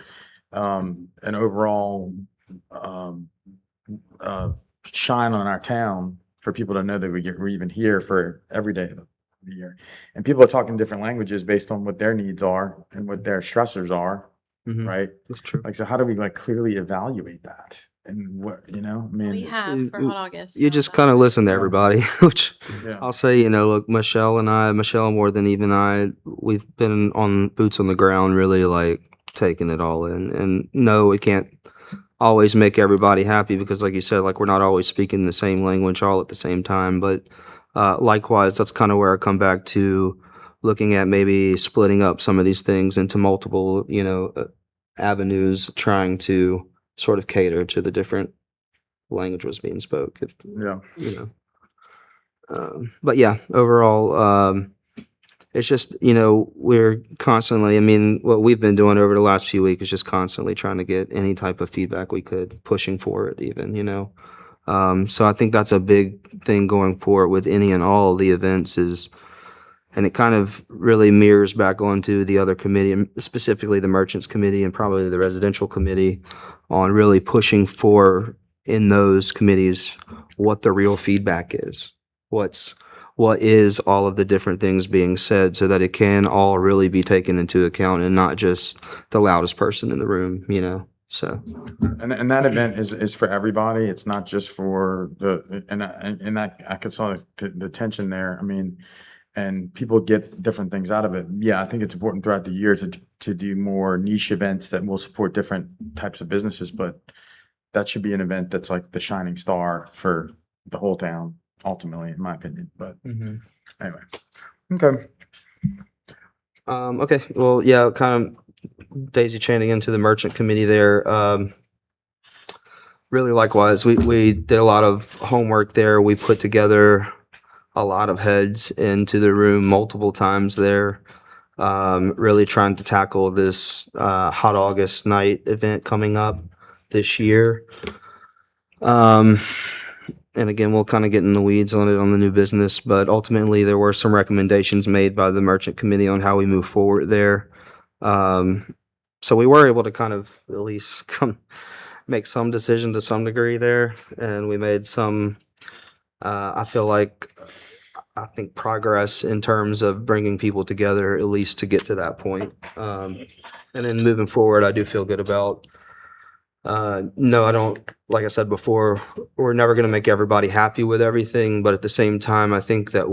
an overall shine on our town for people to know that we're even here for every day of the year. And people are talking different languages based on what their needs are and what their stressors are, right? That's true. Like, so how do we clearly evaluate that? And what, I mean, We have for Hot August. You so just that- kind of listen to everybody, which yeah. I'll say, look, Michelle more than even I, we've been on boots on the ground, really like taking it all in. And no, we can't always make everybody happy because, like you said, like we're not always speaking the same language all at the same time. But likewise, that's kind of where I come back to looking at maybe splitting up some of these things into multiple, avenues, trying to sort of cater to the different language was being spoke. Yeah. But yeah, overall, it's just, we're constantly, what we've been doing over the last few weeks is just constantly trying to get any type of feedback we could, pushing for it even, So I think that's a big thing going forward with any and all the events and it kind of really mirrors back onto the other committee, and specifically the Merchants Committee and probably the Residential Committee, on really pushing for in those committees what the real feedback is. What is all of the different things being said so that it can all really be taken into account and not just the loudest person in the room, so. And that event is for everybody. It's not just for and that I could saw the tension there. And people get different things out of it. Yeah, I think it's important throughout the year to do more niche events that will support different types of businesses, but that should be an event that's like the shining star for the whole town, ultimately, in my opinion. But anyway, okay. Okay, well, yeah, kind of daisy chaining into the Merchant Committee there. Really, likewise, we did a lot of homework there. We put together a lot of heads into the room multiple times there, really trying to tackle this Hot August night event coming up this year. And again, we'll kind of get in the weeds on it on the new business, but ultimately there were some recommendations made by the Merchant Committee on how we move forward there. So we were able to kind of at least make some decision to some degree there, and we made some, I think progress in terms of bringing people together, at least to get to that point. And then moving forward, I do feel good about, no, I don't, like I said before, we're never going to make everybody happy with everything. But at the same time, I think that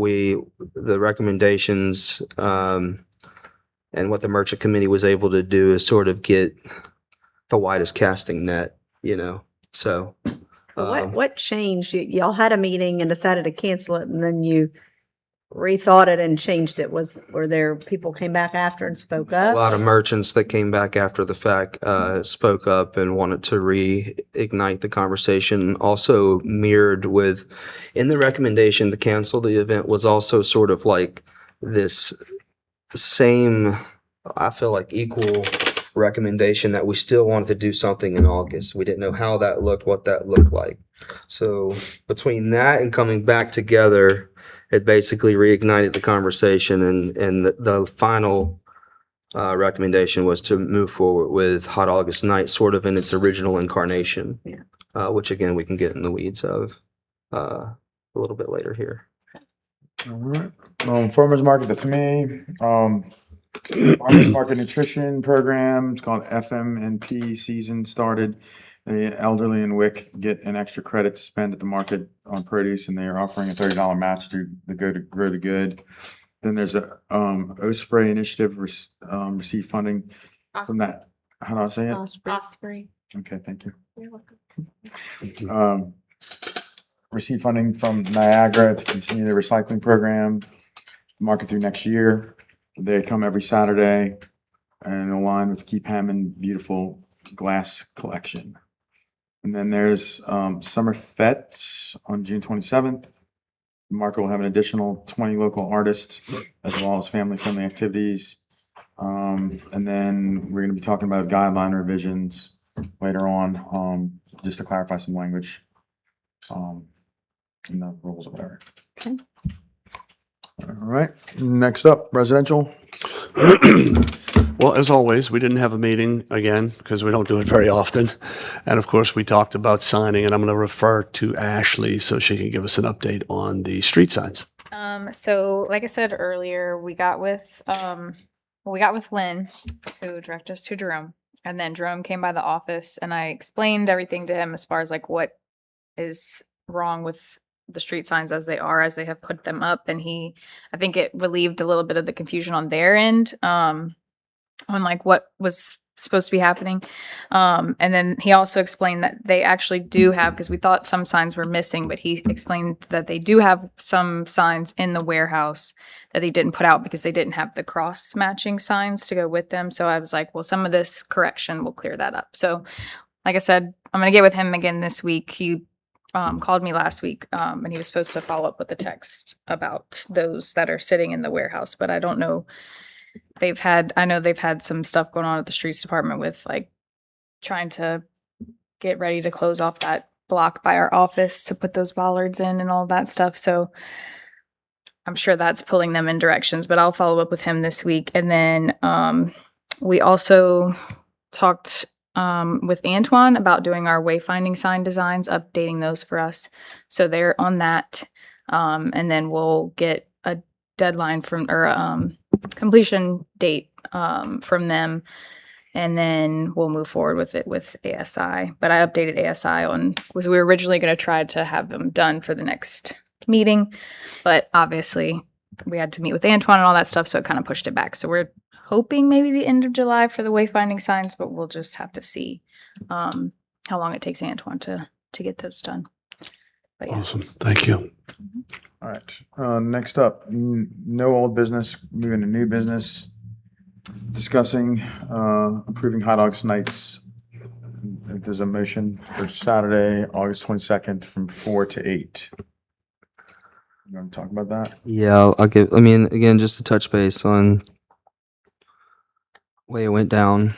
the recommendations and what the Merchant Committee was able to do is sort of get the widest casting net, so. But what changed? Y'all had a meeting and decided to cancel it, and then you rethought it and changed it. Were there people came back after and spoke A up? lot of merchants that came back after the fact spoke up and wanted to reignite the conversation. Also mirrored with, in the recommendation to cancel the event was also sort of like this same, I feel like equal recommendation that we still wanted to do something in August. We didn't know how that looked, what that looked like. So between that and coming back together, it basically reignited the conversation, and the final recommendation was to move forward with Hot August Night sort of in its original incarnation, which again we can get in the weeds of a little bit later here. All right. Farmers market, that's me. Farmers market nutrition program. It's called FMNP. Season started. The elderly in WIC get an extra credit to spend at the market on produce, and they are offering a $30 match through the Go to Grow the Good. Then there's a Osprey initiative received funding from that. How do I say it? Osprey. Okay, thank you. You're welcome. Receive funding from Niagara to continue the recycling program, market through next year. They come every Saturday and align with Keep Hammond beautiful glass collection. And then there's Summer Fete on June 27th. The market will have an additional 20 local artists as well as family-friendly activities. And then we're going to be talking about guideline revisions later on, just to clarify some language in the rules or whatever. Okay. All right. Next up, residential. Well, as always, we didn't have a meeting again because we don't do it very often. And of course, we talked about signing, and I'm going to refer to Ashley so she can give us an update on the street signs. So like I said earlier, we got with Lynn, who directed us to Jerome, and then Jerome came by the office, and I explained everything to him as far as like what is wrong with the street signs as they have put them up, and I think it relieved a little bit of the confusion on their end, on like what was supposed to be happening. And then he also explained that they actually do have, because we thought some signs were missing, but he explained that they do have some signs in the warehouse that they didn't put out because they didn't have the cross matching signs to go with them. So I was like, well, some of this correction will clear that up. So like I said, I'm going to get with him again this week. He called me last week, and he was supposed to follow up with a text about those that are sitting in the warehouse, but I don't know. I know they've had some stuff going on at the streets department with like trying to get ready to close off that block by our office to put those bollards in and all of that stuff. So I'm sure that's pulling them in directions, but I'll follow up with him this week. And then we also talked with Antoine about doing our wayfinding sign designs, updating those for us. So they're on that. And then we'll get a deadline completion date from them, and then we'll move forward with it with ASI. But I updated ASI we were originally going to try to have them done for the next meeting, but obviously we had to meet with Antoine and all that stuff, so it kind of pushed it back. So we're hoping maybe the end of July for the wayfinding signs, but we'll just have to see how long it takes Antoine to get those done. But yeah. Awesome. Thank you. All right. Next up, no old business, moving to new business. Discussing approving Hot Dogs Nights. If there's a motion for Saturday, August 22nd from 4 to 8. You want to talk about that? Yeah, I mean, again, just to touch base on way it went down.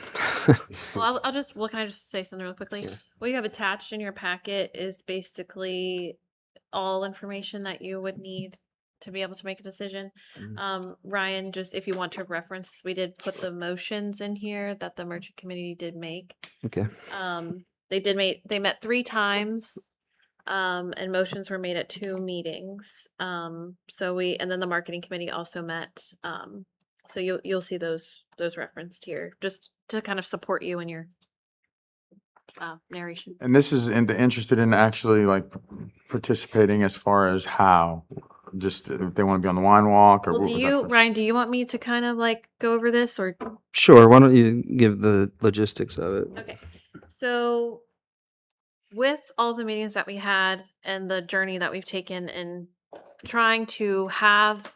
Well, can I just say something real quickly? Yeah. What you have attached in your packet is basically all information that you would need to be able to make a decision. Ryan, just if you want to reference, we did put the motions in here that the merchant committee did make. Okay. They met 3 times, and motions were made at 2 meetings. And then the marketing committee also met. So you'll see those referenced here, just to kind of support you in your narration. And this is interested in actually like participating as far as how, just if they want to be on the wine walk or Well, what was that? Ryan, do you want me to kind of like go over this or? Sure. Why don't you give the logistics of it? Okay. So with all the meetings that we had and the journey that we've taken in trying to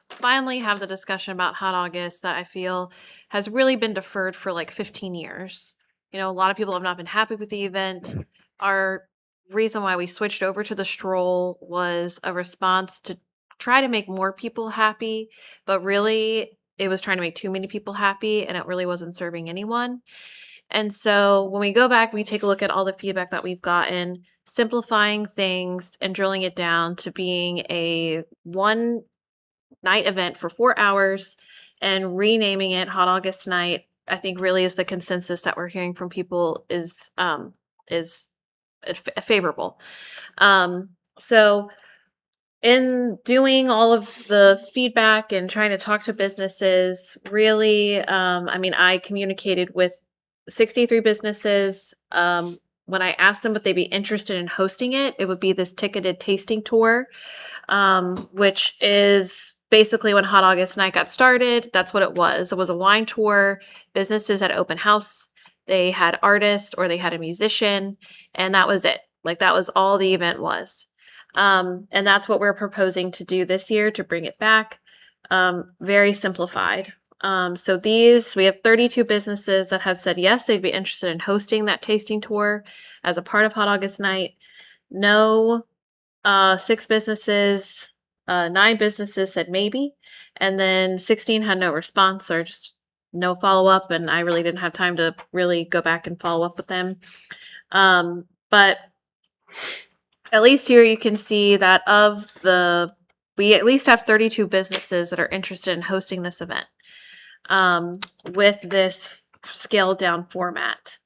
finally have the discussion about Hot August that I feel has really been deferred for like 15 years. You know, a lot of people have not been happy with the event. Our reason why we switched over to the stroll was a response to try to make more people happy, but really it was trying to make too many people happy, and it really wasn't serving anyone. And so when we go back, we take a look at all the feedback that we've gotten, simplifying things and drilling it down to being a one night event for 4 hours and renaming it Hot August Night, I think really is the consensus that we're hearing from people is favorable. So in doing all of the feedback and trying to talk to businesses, really, I mean, I communicated with 63 businesses. When I asked them would they be interested in hosting it, it would be this ticketed tasting tour, which is basically when Hot August Night got started. That's what it was. It was a wine tour. Businesses had open house. They had artists or they had a musician, and that was it. Like that was all the event was. And that's what we're proposing to do this year to bring it back. Very simplified. So we have 32 businesses that have said yes, they'd be interested in hosting that tasting tour as a part of Hot August Night. No, 6 businesses, 9 businesses said maybe, and then 16 had no response or just no follow up. And I really didn't have time to really go back and follow up with them. But at least here you can see that we at least have 32 businesses that are interested in hosting this event with this scaled down format.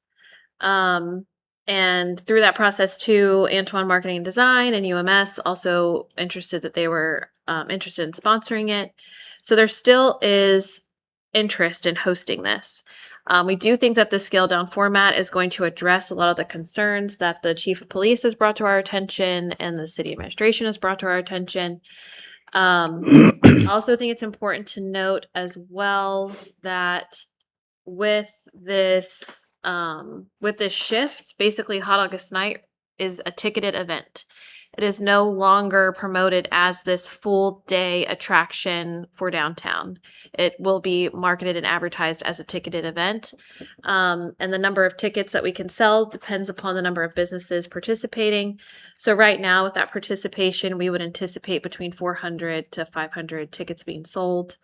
And through that process too, Antoine Marketing and Design and UMS also interested that they were interested in sponsoring it. So there still is interest in hosting this. We do think that the scaled down format is going to address a lot of the concerns that the chief of police has brought to our attention and the city administration has brought to our attention. I also think it's important to note as well that with this shift, basically Hot August Night is a ticketed event. It is no longer promoted as this full day attraction for downtown. It will be marketed and advertised as a ticketed event. And the number of tickets that we can sell depends upon the number of businesses participating. So right now with that participation, we would anticipate between 400 to 500 tickets being sold.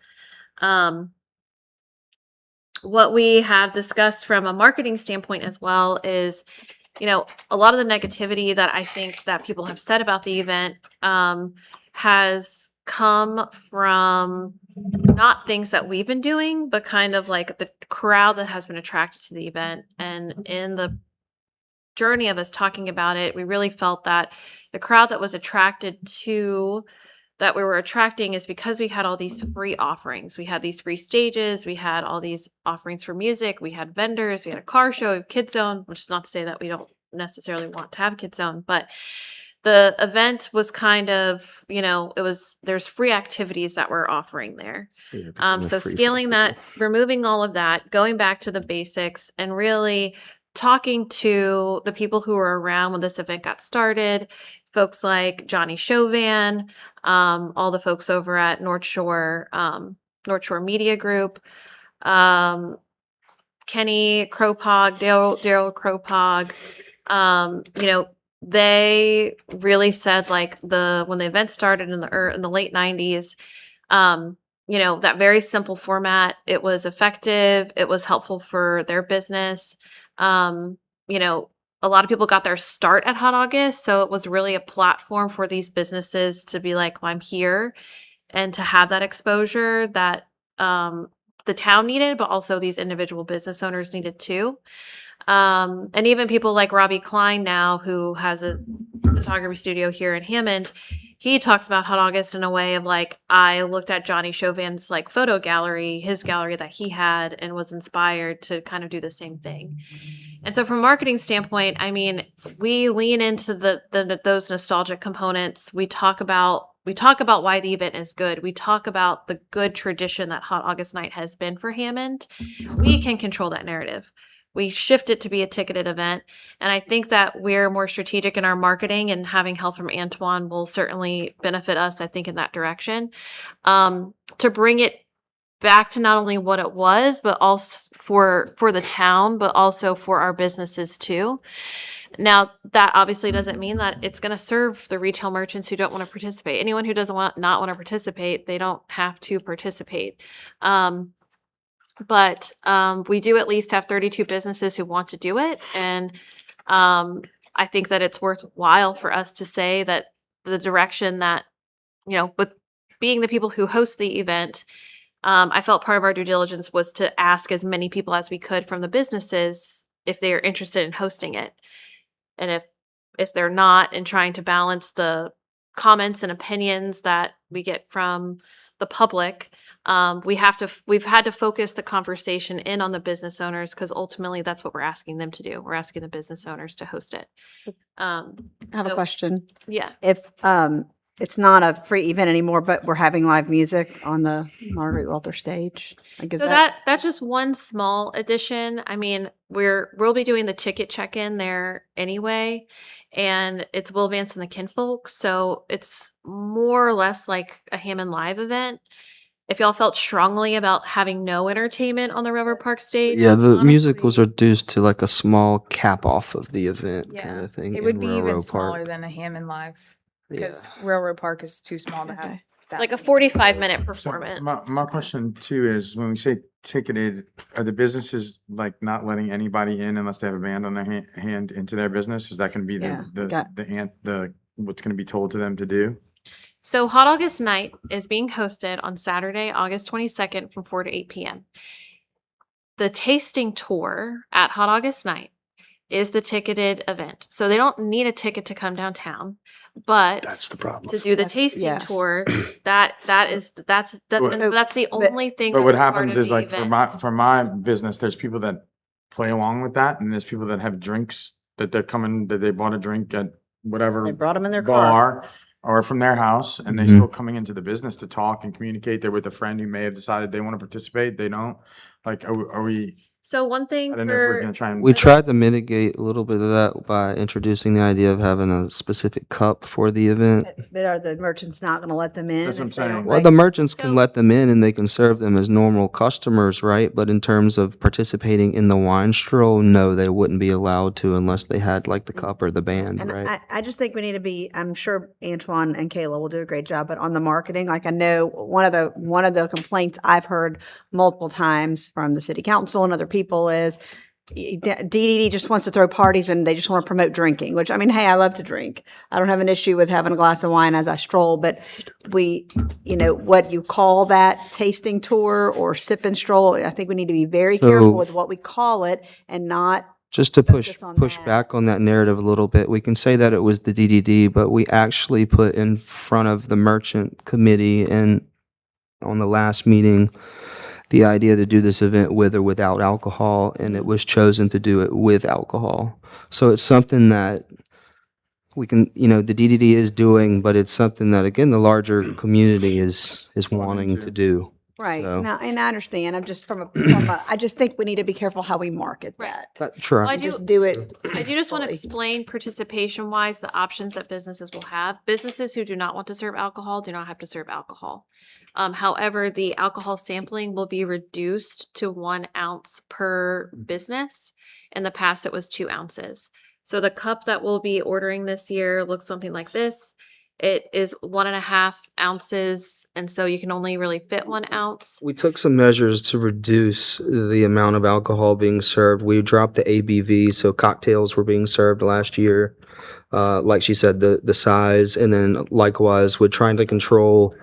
What we have discussed from a marketing standpoint as well is, a lot of the negativity that I think that people have said about the event has come from not things that we've been doing, but kind of like the crowd that has been attracted to the event. And in the journey of us talking about it, we really felt that the crowd that was attracted to that we were attracting is because we had all these free offerings. We had these free stages. We had all these offerings for music. We had vendors. We had a car show, Kid Zone, which is not to say that we don't necessarily want to have Kid Zone, but the event was kind of, there's free activities that we're offering there. So scaling that, removing all of that, going back to the basics and really talking to the people who were around when this event got started, folks like Johnny Chauvin, all the folks over at North Shore Media Group, Kenny Kropog, Daryl Kropog, they really said like when the event started in the late 90s, that very simple format, it was effective, it was helpful for their business. A lot of people got their start at Hot August, so it was really a platform for these businesses to be like, well, I'm here, and to have that exposure that the town needed, but also these individual business owners needed too. And even people like Robbie Klein now, who has a photography studio here in Hammond, he talks about Hot August in a way of like, I looked at Johnny Chauvin's like photo gallery, his gallery that he had, and was inspired to kind of do the same thing. And so from a marketing standpoint, I mean, we lean into those nostalgic components. We talk about why the event is good. We talk about the good tradition that Hot August Night has been for Hammond. We can control that narrative. We shift it to be a ticketed event. And I think that we're more strategic in our marketing, and having help from Antoine will certainly benefit us, I think, in that direction, to bring it back to not only what it was, but also for the town, but also for our businesses too. Now, that obviously doesn't mean that it's going to serve the retail merchants who don't want to participate. Anyone who doesn't not want to participate, they don't have to participate. But we do at least have 32 businesses who want to do it. And I think that it's worthwhile for us to say that the direction that, with being the people who host the event, I felt part of our due diligence was to ask as many people as we could from the businesses if they are interested in hosting it. And if they're not, and trying to balance the comments and opinions that we get from the public, we've had to focus the conversation in on the business owners, because ultimately that's what we're asking them to do. We're asking the business owners to host it. I have a So- question. Yeah. If it's not a free event anymore, but we're having live music on the Margaret Welter stage, like is So that's just one small addition. I mean, we'll be doing the ticket check-in there anyway, and it's Will Vance and the Kinfolk, so it's more or less like a Hammond Live event. If y'all felt strongly about having no entertainment on the River Park stage, Yeah, the music was honestly- reduced to like a small cap off of the event kind Yeah, of thing. it would in be even Railroad smaller Park. than a Hammond Live Yeah. because Railroad Park is too small to have Okay. that. like a 45-minute So performance. my question too is, when we say ticketed, are the businesses like not letting anybody in unless they have a band on their hand into their business? Is that going to be Yeah, we the got- the what's going to be told to them to do? So Hot August Night is being hosted on Saturday, August 22nd from 4 to 8 p.m. The tasting tour at Hot August Night is the ticketed event. So they don't need a ticket to come downtown, but That's the problem. to do the That's- tasting yeah. tour, that's Well- that's the but- only thing. But what that's part happens of is the like event. for my business, there's people that play along with that, and there's people that have drinks that they're coming, that they bought a drink at whatever They brought them in their car. bar or from their house, and they Mhm. still coming into the business to talk and communicate. They're with a friend who may have decided they want to participate. They don't. Like, are we? So one thing I don't know if we're for gonna try and. We tried to mitigate a little bit of that by introducing the idea of having a specific cup for the event. But are the merchants not going to let them in? That's what I'm if they don't saying. Well, like- the merchants can So- let them in and they can serve them as normal customers, right? But in terms of participating in the wine stroll, no, they wouldn't be allowed to unless they had like the cup or the band, And right? I just think we need to be, I'm sure Antoine and Kayla will do a great job, but on the marketing, like I know one of the complaints I've heard multiple times from the city council and other people is DDD just wants to throw parties and they just want to promote drinking, which I mean, hey, I love to drink. I don't have an issue with having a glass of wine as I stroll, but what you call that tasting tour or sip and stroll, I think we need to be very careful So- with what we call it and not Just to push focus on push that. back on that narrative a little bit, we can say that it was the DDD, but we actually put in front of the merchant committee and on the last meeting the idea to do this event with or without alcohol, and it was chosen to do it with alcohol. So it's something that we can, the DDD is doing, but it's something that again the larger community is wanting into. to do. Right. So- Now, and I understand. I'm just I just think we need to be careful how we market Right. that. Try. Well, I And do- just do it. I do just want to fully. explain participation wise the options that businesses will have. Businesses who do not want to serve alcohol do not have to serve alcohol. However, the alcohol sampling will be reduced to 1 ounce per business. In the past, it was 2 ounces. So the cup that we'll be ordering this year looks something like this. It is 1.5 ounces, and so you can only really fit 1 ounce. We took some measures to reduce the amount of alcohol being served. We dropped the ABV, so cocktails were being served last year. Like she said, the size, and then likewise, we're trying to control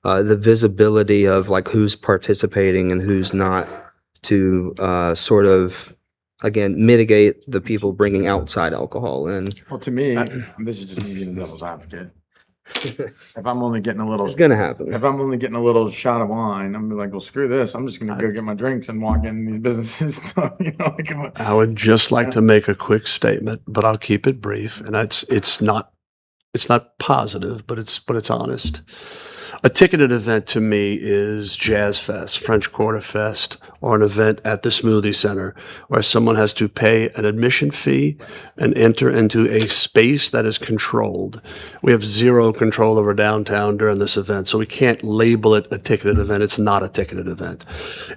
the visibility of like who's participating and who's not to sort of again mitigate the people bringing outside alcohol in. Well, to me, this is just me being the devil's advocate. If I'm only getting a little, It's gonna happen. if I'm only getting a little shot of wine, I'm like, well, screw this. I'm just gonna go get my drinks and walk in these businesses. I would just like to make a quick statement, but I'll keep it brief. And it's not positive, but it's honest. A ticketed event to me is Jazz Fest, French Quarter Fest, or an event at the Smoothie Center where someone has to pay an admission fee and enter into a space that is controlled. We have zero control over downtown during this event, so we can't label it a ticketed event. It's not a ticketed event.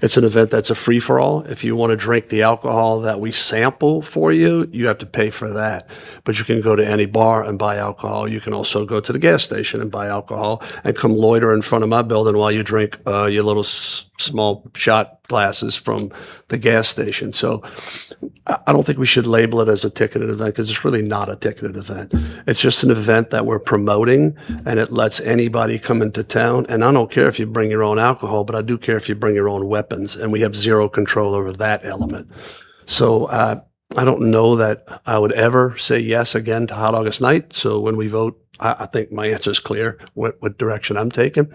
It's an event that's a free-for-all. If you want to drink the alcohol that we sample for you, you have to pay for that. But you can go to any bar and buy alcohol. You can also go to the gas station and buy alcohol and come loiter loiter in front of my building while you drink your little small shot glasses from the gas station. So I don't think we should label it as a ticketed event because it's really not a ticketed event. It's just an event that we're promoting, and it lets anybody come into town. And I don't care if you bring your own alcohol, but I do care if you bring your own weapons, and we have zero control over that element. So I don't know that I would ever say yes again to Hot August Night. So when we vote, I think my answer is clear what direction I'm taking.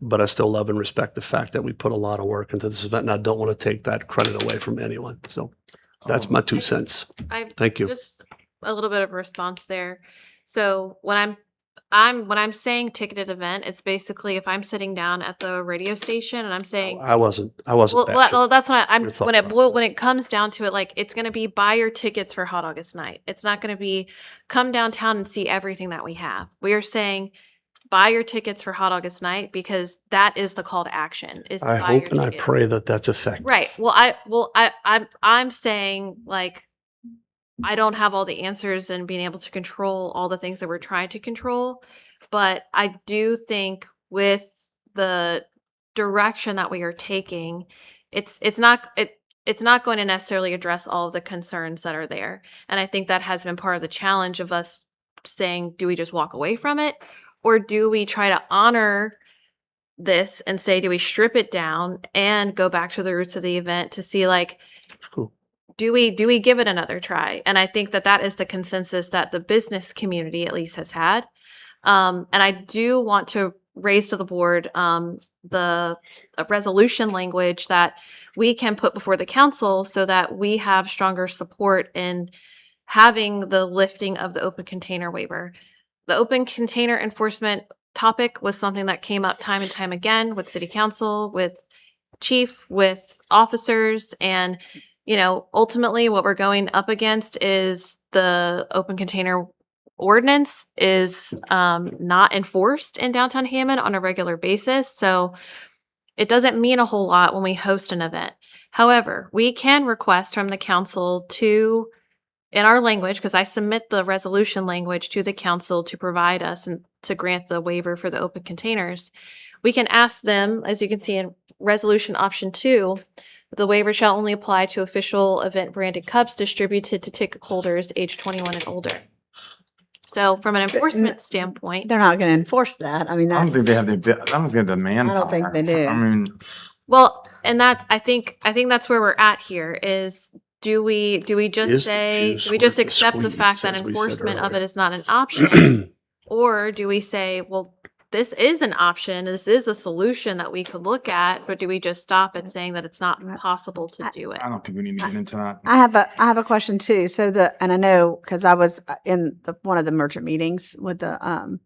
But I still love and respect the fact that we put a lot of work into this event, and I don't want to take that credit away from anyone. So that's my 2 cents. Thank you. Just a little bit of a response there. So when I'm saying ticketed event, it's basically if I'm sitting down at the radio station and I'm saying, I wasn't well, bashing. that's what I'm Your thought when it comes down to it, like it's going to be buy your tickets for Hot August Night. It's not going to be come downtown and see everything that we have. We are saying buy your tickets for Hot August Night because that is the call to action. Is to I buy hope your and I tickets. pray that that's effective. Right. Well, I'm saying like I don't have all the answers and being able to control all the things that we're trying to control, but I do think with the direction that we are taking, it's not going to necessarily address all of the concerns that are there. And I think that has been part of the challenge of us saying, do we just walk away from it? Or do we try to honor this and say, do we strip it down and go back to the roots of the event to see like, Cool. do we give it another try? And I think that is the consensus that the business community at least has had. And I do want to raise to the board the resolution language that we can put before the council so that we have stronger support in having the lifting of the open container waiver. The open container enforcement topic was something that came up time and time again with city council, with chief, with officers, and ultimately what we're going up against is the open container ordinance is not enforced in downtown Hammond on a regular basis. So it doesn't mean a whole lot when we host an event. However, we can request from the council to, in our language, because I submit the resolution language to the council to provide us and to grant the waiver for the open containers, we can ask them, as you can see in resolution option 2, the waiver shall only apply to official event branded cups distributed to ticket holders age 21 and older. So from an enforcement standpoint, They're not going to enforce that. I mean, I don't think that's, they have the, I don't think the manpower. I don't think they do. I mean, well, and I think that's where we're at here is do we just Is the say, juice do we just worth the accept the squeeze, fact that as we said enforcement of it earlier? is not an option? Or do we say, well, this is an option, this is a solution that we could look at, but do we just stop at saying that it's not possible to do it? I don't think we need to get into that. I have a question too. So and I know because I was in one of the merchant meetings with the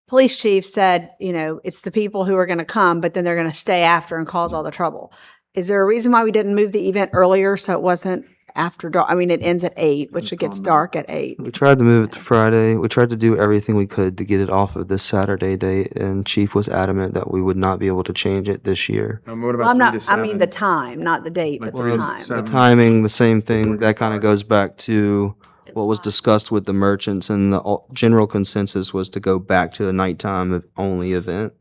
police chief said, it's the people who are going to come, but then they're going to stay after and cause all the trouble. Is there a reason why we didn't move the event earlier so it wasn't after dark? I mean, it ends at 8, which it gets dark at 8. We tried to move it to Friday. We tried to do everything we could to get it off of this Saturday date, and Chief was adamant that we would not be able to change it this year. No, what about Well, I'm 3 not, to I 7? mean, the time, not the date, but Like the 3 to time. 7. The timing, the same thing. That kind of goes back to what was discussed with the merchants, and the general consensus was to go back to a nighttime only event.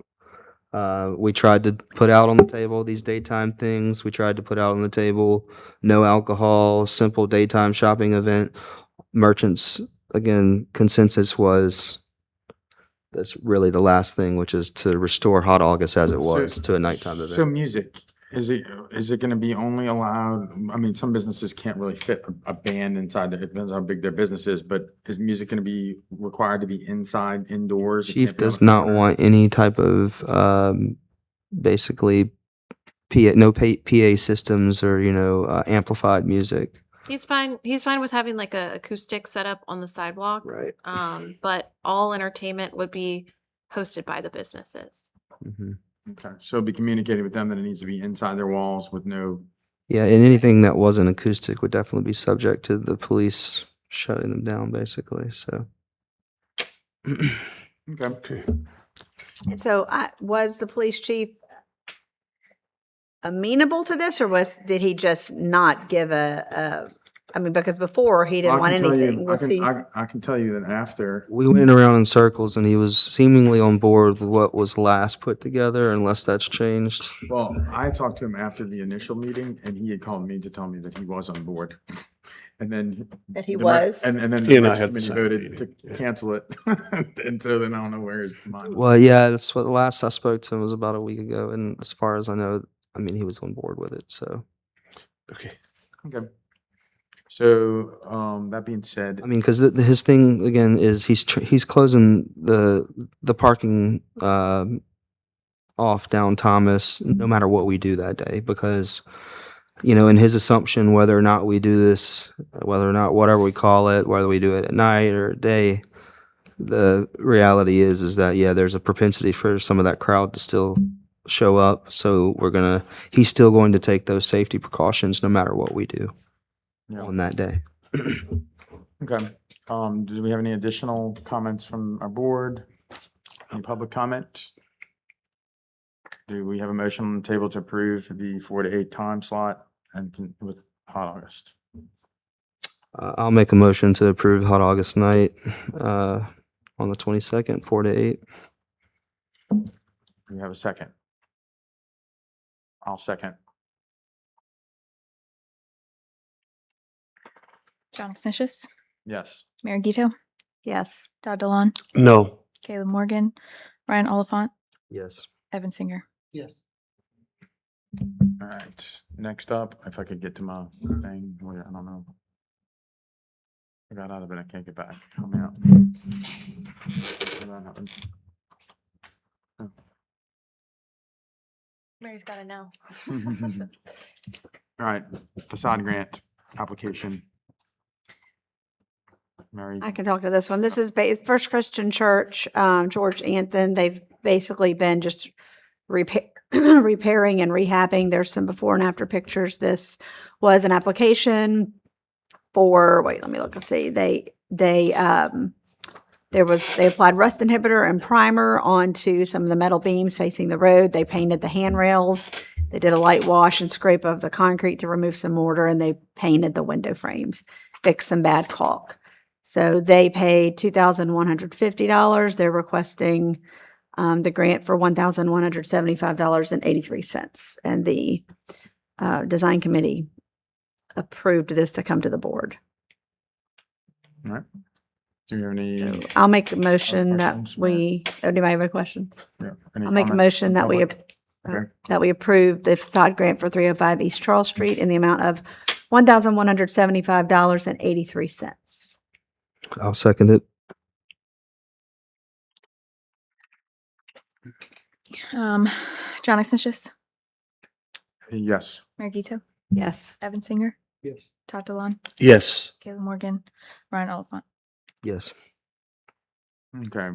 We tried to put out on the table these daytime things. We tried to put out on the table no alcohol, simple daytime shopping event. Merchants, again, consensus was that's really the last thing, which is to restore Hot August as it was to a nighttime event. So music, is it going to be only allowed? I mean, some businesses can't really fit a band inside. It depends how big their business is, but is music going to be required to be inside, indoors? It Chief can't be on does the not corner? want any type of basically PA systems or amplified music. He's fine with having like a acoustic setup on the sidewalk. Right. But all entertainment would be hosted by the businesses. Hmm. Okay, so be communicating with them that it needs to be inside their walls with no. Yeah, and anything that wasn't acoustic would definitely be subject to the police shutting them down, basically. So. Okay. So was the police chief amenable to this, or did he just not give a I mean, because before he didn't I want can tell anything. you, Was he? I can tell you that after, We went around in circles, and he was seemingly on board with what was last put together, unless that's changed. well, I talked to him after the initial meeting and he had called me to tell me that he was on board. And then. That he the mer- was? And then He the and I merch had the committee same voted meeting, to yeah. cancel it. And so then I don't know where his mind was. Well, yeah, that's what the last I spoke to him was about a week ago, and as far as I know, I mean, he was on board with it. So, Okay. Okay. So, that being said, I mean, because his thing again is he's closing the parking off down Thomas no matter what we do that day, because in his assumption, whether or not we do this, whether or not whatever we call it, whether we do it at night or day, the reality is that yeah, there's a propensity for some of that crowd to still show up. So he's still going to take those safety precautions no matter what we do yeah. on that day. Okay. Do we have any additional comments from our board? Any public comment? Do we have a motion on the table to approve the 4 to 8 time slot and with Hot August? I'll make a motion to approve Hot August night on the 22nd, 4 to 8. Do we have a second? I'll second. John Exnicius, Yes. Mary Gito, Yes. Todd DeLon, No. Caleb Morgan, Ryan Oliphant, Yes. Evan Singer. Yes. All right. Next up, if I could get to my thing, wait, I don't know. I got out of it. I can't get back. Help me out. What happened? Mary's got it now. All right. Facade grant application. Mary. I can talk to this one. This is First Christian Church, George Anthony. They've basically been just repairing and rehabbing. There's some before and after pictures. This was an application for, wait, let me look and see. They applied rust inhibitor and primer onto some of the metal beams facing the road. They painted the handrails. They did a light wash and scrape of the concrete to remove some mortar, and they painted the window frames, fixed some bad caulk. So they paid $2,150. They're requesting the grant for $1,175.83. And the design committee approved this to come to the board. All right. Do you have any? I'll make a motion that questions, anybody have any questions? Yeah, any I'll make a comments motion from that public? Okay. we approve the facade grant for 305 East Charles Street in the amount of $1,175.83. I'll second it. John Exnicius, Yes. Mary Gito, Yes. Evan Singer, Yes. Todd DeLon, Yes. Caleb Morgan, Ryan Oliphant. Yes. Okay.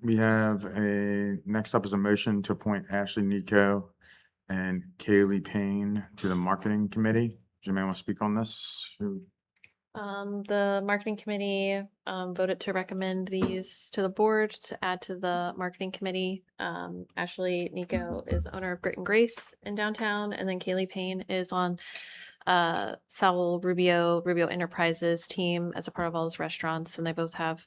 We have next up is a motion to appoint Ashley Nico and Kaylee Payne to the marketing committee. Does anybody want to speak on this? The marketing committee voted to recommend these to the board to add to the marketing committee. Ashley Nico is owner of Grit and Grace in downtown, and then Kaylee Payne is on Saul Rubio Enterprises team as a part of all his restaurants, and they both have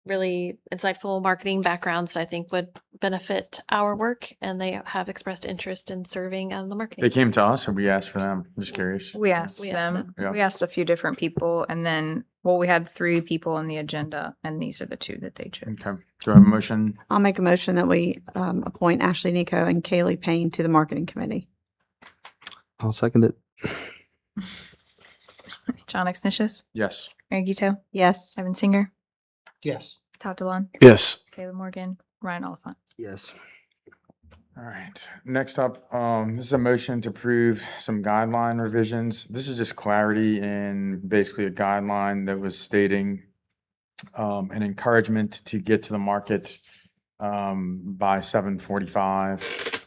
really insightful marketing backgrounds that I think would benefit our work, and they have expressed interest in serving on the marketing. They came to us or we asked for them? I'm just curious. We asked We asked them. them. Yeah. We asked a few different people, and then, we had 3 people on the agenda, and these are the 2 that they chose. Okay. Do I have a motion? I'll make a motion that we appoint Ashley Nico and Kaylee Payne to the marketing committee. I'll second it. John Exnicius, Yes. Mary Gito, Yes. Evan Singer, Yes. Todd DeLon, Yes. Caleb Morgan, Ryan Oliphant. Yes. All right. Next up, this is a motion to approve some guideline revisions. This is just clarity in basically a guideline that was stating an encouragement to get to the market by 7:45.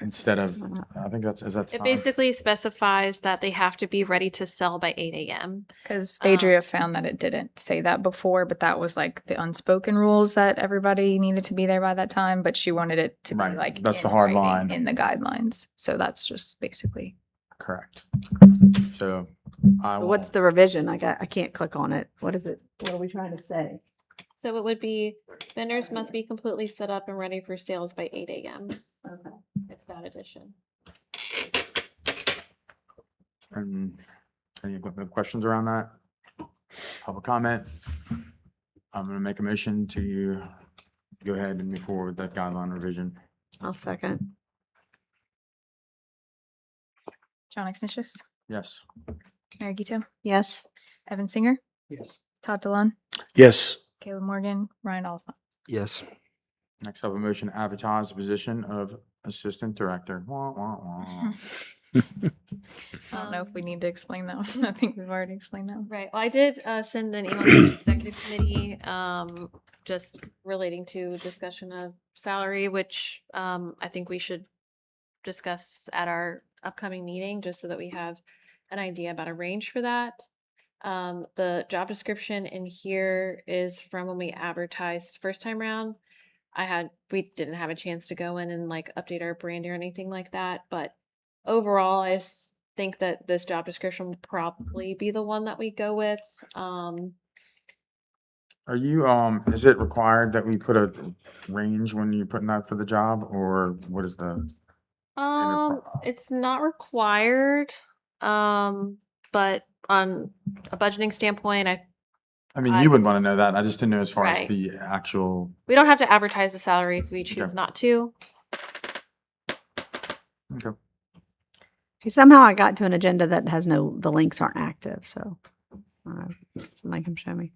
instead of, I think that's, is that? It basically specifies that they have to be ready to sell by 8 a.m. Because Adria found that it didn't say that before, but that was like the unspoken rules that everybody needed to be there by that time. But she wanted it to be Right, like that's the in hard writing line. in the guidelines. So that's just basically. Correct. So I So will. what's the revision? I can't click on it. What is it? What are we trying to say? So it would be vendors must be completely set up and ready for sales by 8 a.m. Okay. It's that addition. Any questions around that? Public comment? I'm gonna make a motion to go ahead and move forward with that guideline revision. I'll second. John Exnicius, Yes. Mary Gito, Yes. Evan Singer, Yes. Todd DeLon, Yes. Caleb Morgan, Ryan Oliphant. Yes. Next up, a motion to advertise the position of assistant director. Wah, wah, wah. I don't know if we need to explain that one. I think we've already explained that one. Right. Well, I did send an email to the executive committee just relating to discussion of salary, which I think we should discuss at our upcoming meeting, just so that we have an idea about a range for that. The job description in here is from when we advertised first time round. We didn't have a chance to go in and like update our brand or anything like that, but overall, I think that this job description will probably be the one that we go with. Are you, is it required that we put a range when you're putting that for the job, or what is the? standard pro- It's not required, but on a budgeting standpoint, I mean, you would want to know that. I just didn't know as far as Right. the actual. we don't have to advertise the salary if we choose Okay. not to. Okay. Somehow I got to an agenda that has the links aren't active. So somebody can show me.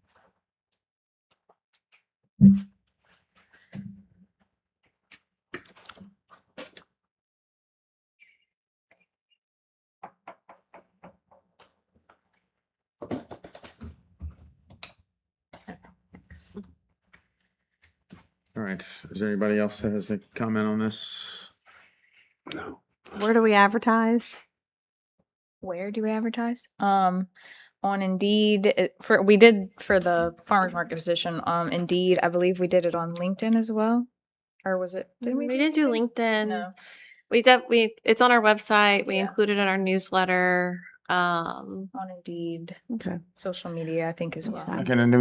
All right. Is there anybody else that has a comment on this? No. Where do we advertise? Where do we advertise? On Indeed, we did for the farmers market position. Indeed, I believe we did it on LinkedIn as well, or was it? Did We didn't do LinkedIn. No. It's on our website. We Yeah. included it in our newsletter. On Indeed, Okay. social media, I think as That's well. fine. Okay, and do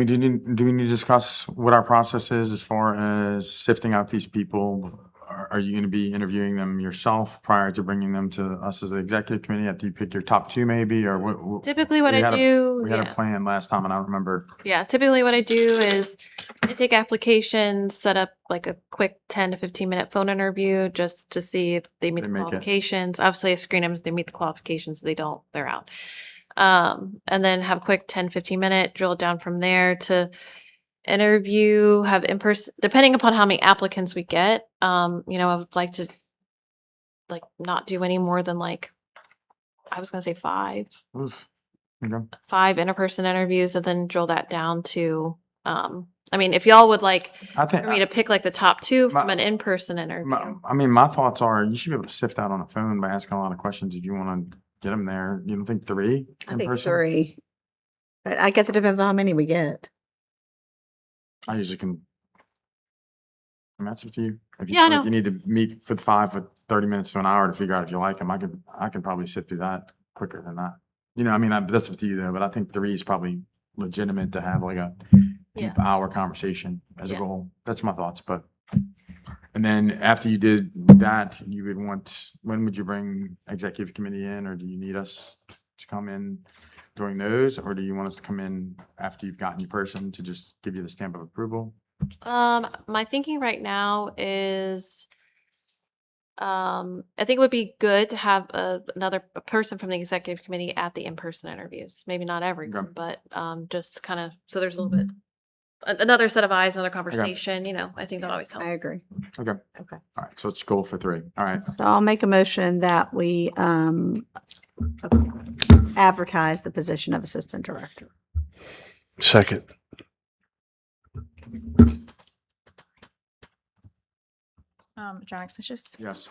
we need to discuss what our process is as far as sifting out these people? Are you going to be interviewing them yourself prior to bringing them to us as the executive committee? After you pick your top two, maybe, or what? Typically what we I had a- do, We had yeah. a plan last time, and I don't remember. Yeah, typically what I do is I take applications, set up like a quick 10 to 15 minute phone interview just to see if they meet They the make it. qualifications. Obviously, I screen them if they meet the qualifications. If they don't, they're out. And then have a quick 10, 15 minute drill down from there to interview, have in person, depending upon how many applicants we get. I would like to like not do any more than like, I was going to say 5. Oof. Okay. 5 in-person interviews, and then drill that down to if y'all would like I think. for me to pick like the top 2 from My- an in-person interview. my thoughts are you should be able to sift out on the phone by asking a lot of questions if you want to get them there. You don't think 3 I in think person? 3. But I guess it depends on how many we get. I usually can. I mean, that's up to you. If you Yeah, I feel like know. you need to meet for 5 for 30 minutes to an hour to figure out if you like them, I can probably sit through that quicker than that. That's up to you though. But I think 3 is probably legitimate to have like a Yeah. deep hour conversation as a Yeah. goal. That's my thoughts. But and then after you did that, you would want. When would you bring executive committee in, or do you need us to come in during those, or do you want us to come in after you've gotten your person to just give you the stamp of approval? My thinking right now is I think it would be good to have another person from the executive committee at the in-person interviews. Maybe not everyone, but just kind of so there's a little bit another set of eyes, another conversation. I think that always helps. I agree. Okay. Okay. All right. So it's goal for 3. All right. So I'll make a motion that we advertise the position of assistant director. Second. John Exnicius, Yes.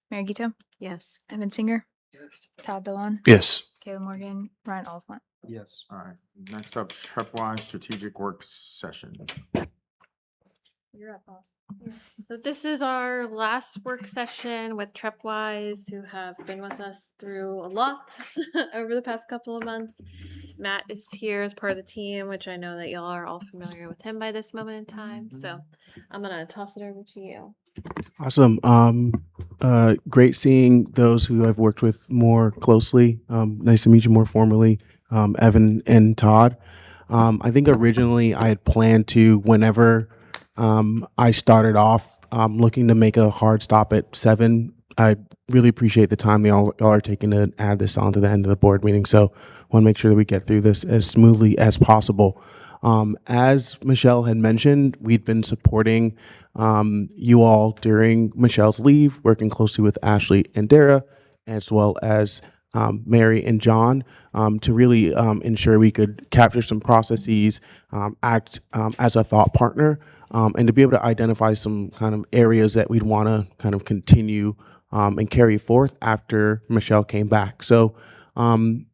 Mary Gito, Yes. Evan Singer, Todd Delon, Yes. Kayla Morgan, Ryan Oliphant. Yes. All right, next up, Trepwise Strategic Work Session. You're up, boss. So this is our last work session with Trepwise, who have been with us through a lot over the past couple of months. Matt is here as part of the team, which I know that y'all are all familiar with him by this moment in time. So I'm gonna toss it over to you. Awesome. Great seeing those who I've worked with more closely. Nice to meet you more formally, Evan and Todd. I think originally I had planned to, whenever I started off looking to make a hard stop at 7. I really appreciate the time y'all are taking to add this on to the end of the board meeting. So want to make sure that we get through this as smoothly as possible. As Michelle had mentioned, we'd been supporting you all during Michelle's leave, working closely with Ashley and Dara, as well as Mary and John, to really ensure we could capture some processes, act as a thought partner, and to be able to identify some kind of areas that we'd want to kind of continue and carry forth after Michelle came back. So,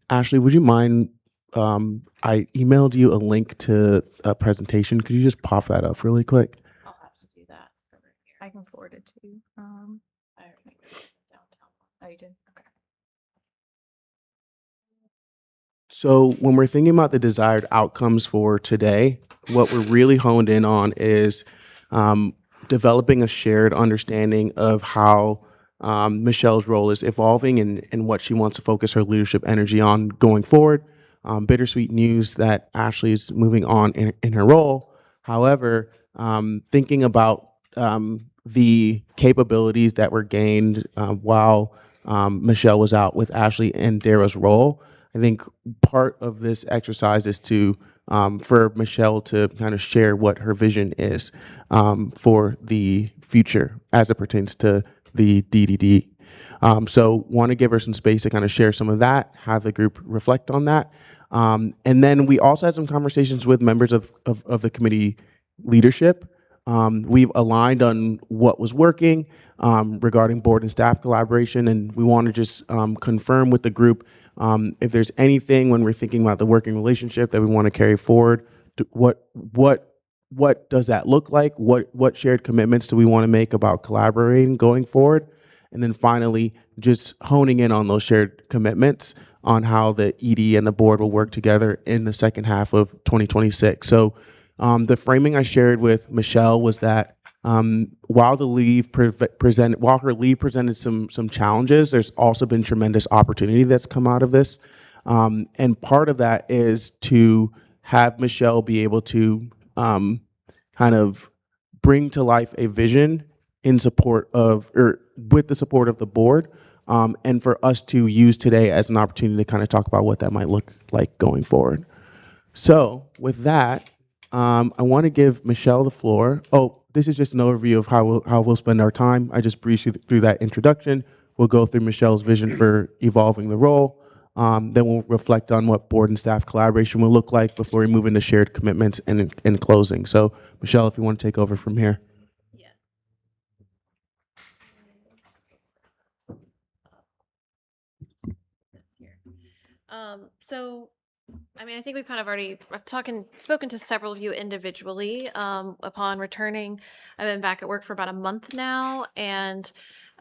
Ashley, would you mind? I emailed you a link to a presentation. Could you just pop that up really quick? I'll have to do that over here. I can forward it to you. I already wrote it downtown. Oh, you did? Okay. So when we're thinking about the desired outcomes for today, what we're really honed in on is developing a shared understanding of how Michelle's role is evolving and what she wants to focus her leadership energy on going forward. Bittersweet news that Ashley is moving on in her role. However, thinking about the capabilities that were gained while Michelle was out with Ashley and Dara's role, I think part of this exercise is to for Michelle to kind of share what her vision is for the future as it pertains to the DDD. So want to give her some space to kind of share some of that, have the group reflect on that. And then we also had some conversations with members of the committee leadership. We've aligned on what was working regarding board and staff collaboration, and we want to just confirm with the group if there's anything when we're thinking about the working relationship that we want to carry forward. What does that look like? What shared commitments do we want to make about collaborating going forward? And then finally, just honing in on those shared commitments on how the ED and the board will work together in the second half of 2026. So the framing I shared with Michelle was that while her leave presented some challenges, there's also been tremendous opportunity that's come out of this. And part of that is to have Michelle be able to kind of bring to life a vision in support of, or with the support of the board, and for us to use today as an opportunity to kind of talk about what that might look like going forward. So with that, I want to give Michelle the floor. Oh, this is just an overview of how we'll spend our time. I just breezed you through that introduction. We'll go through Michelle's vision for evolving the role. Then we'll reflect on what board and staff collaboration will look like before we move into shared commitments and in closing. So Michelle, if you want to take over from here. Yeah. This here. So, I mean, I think we've kind of already spoken to several of you individually upon returning. I've been back at work for about a month now, and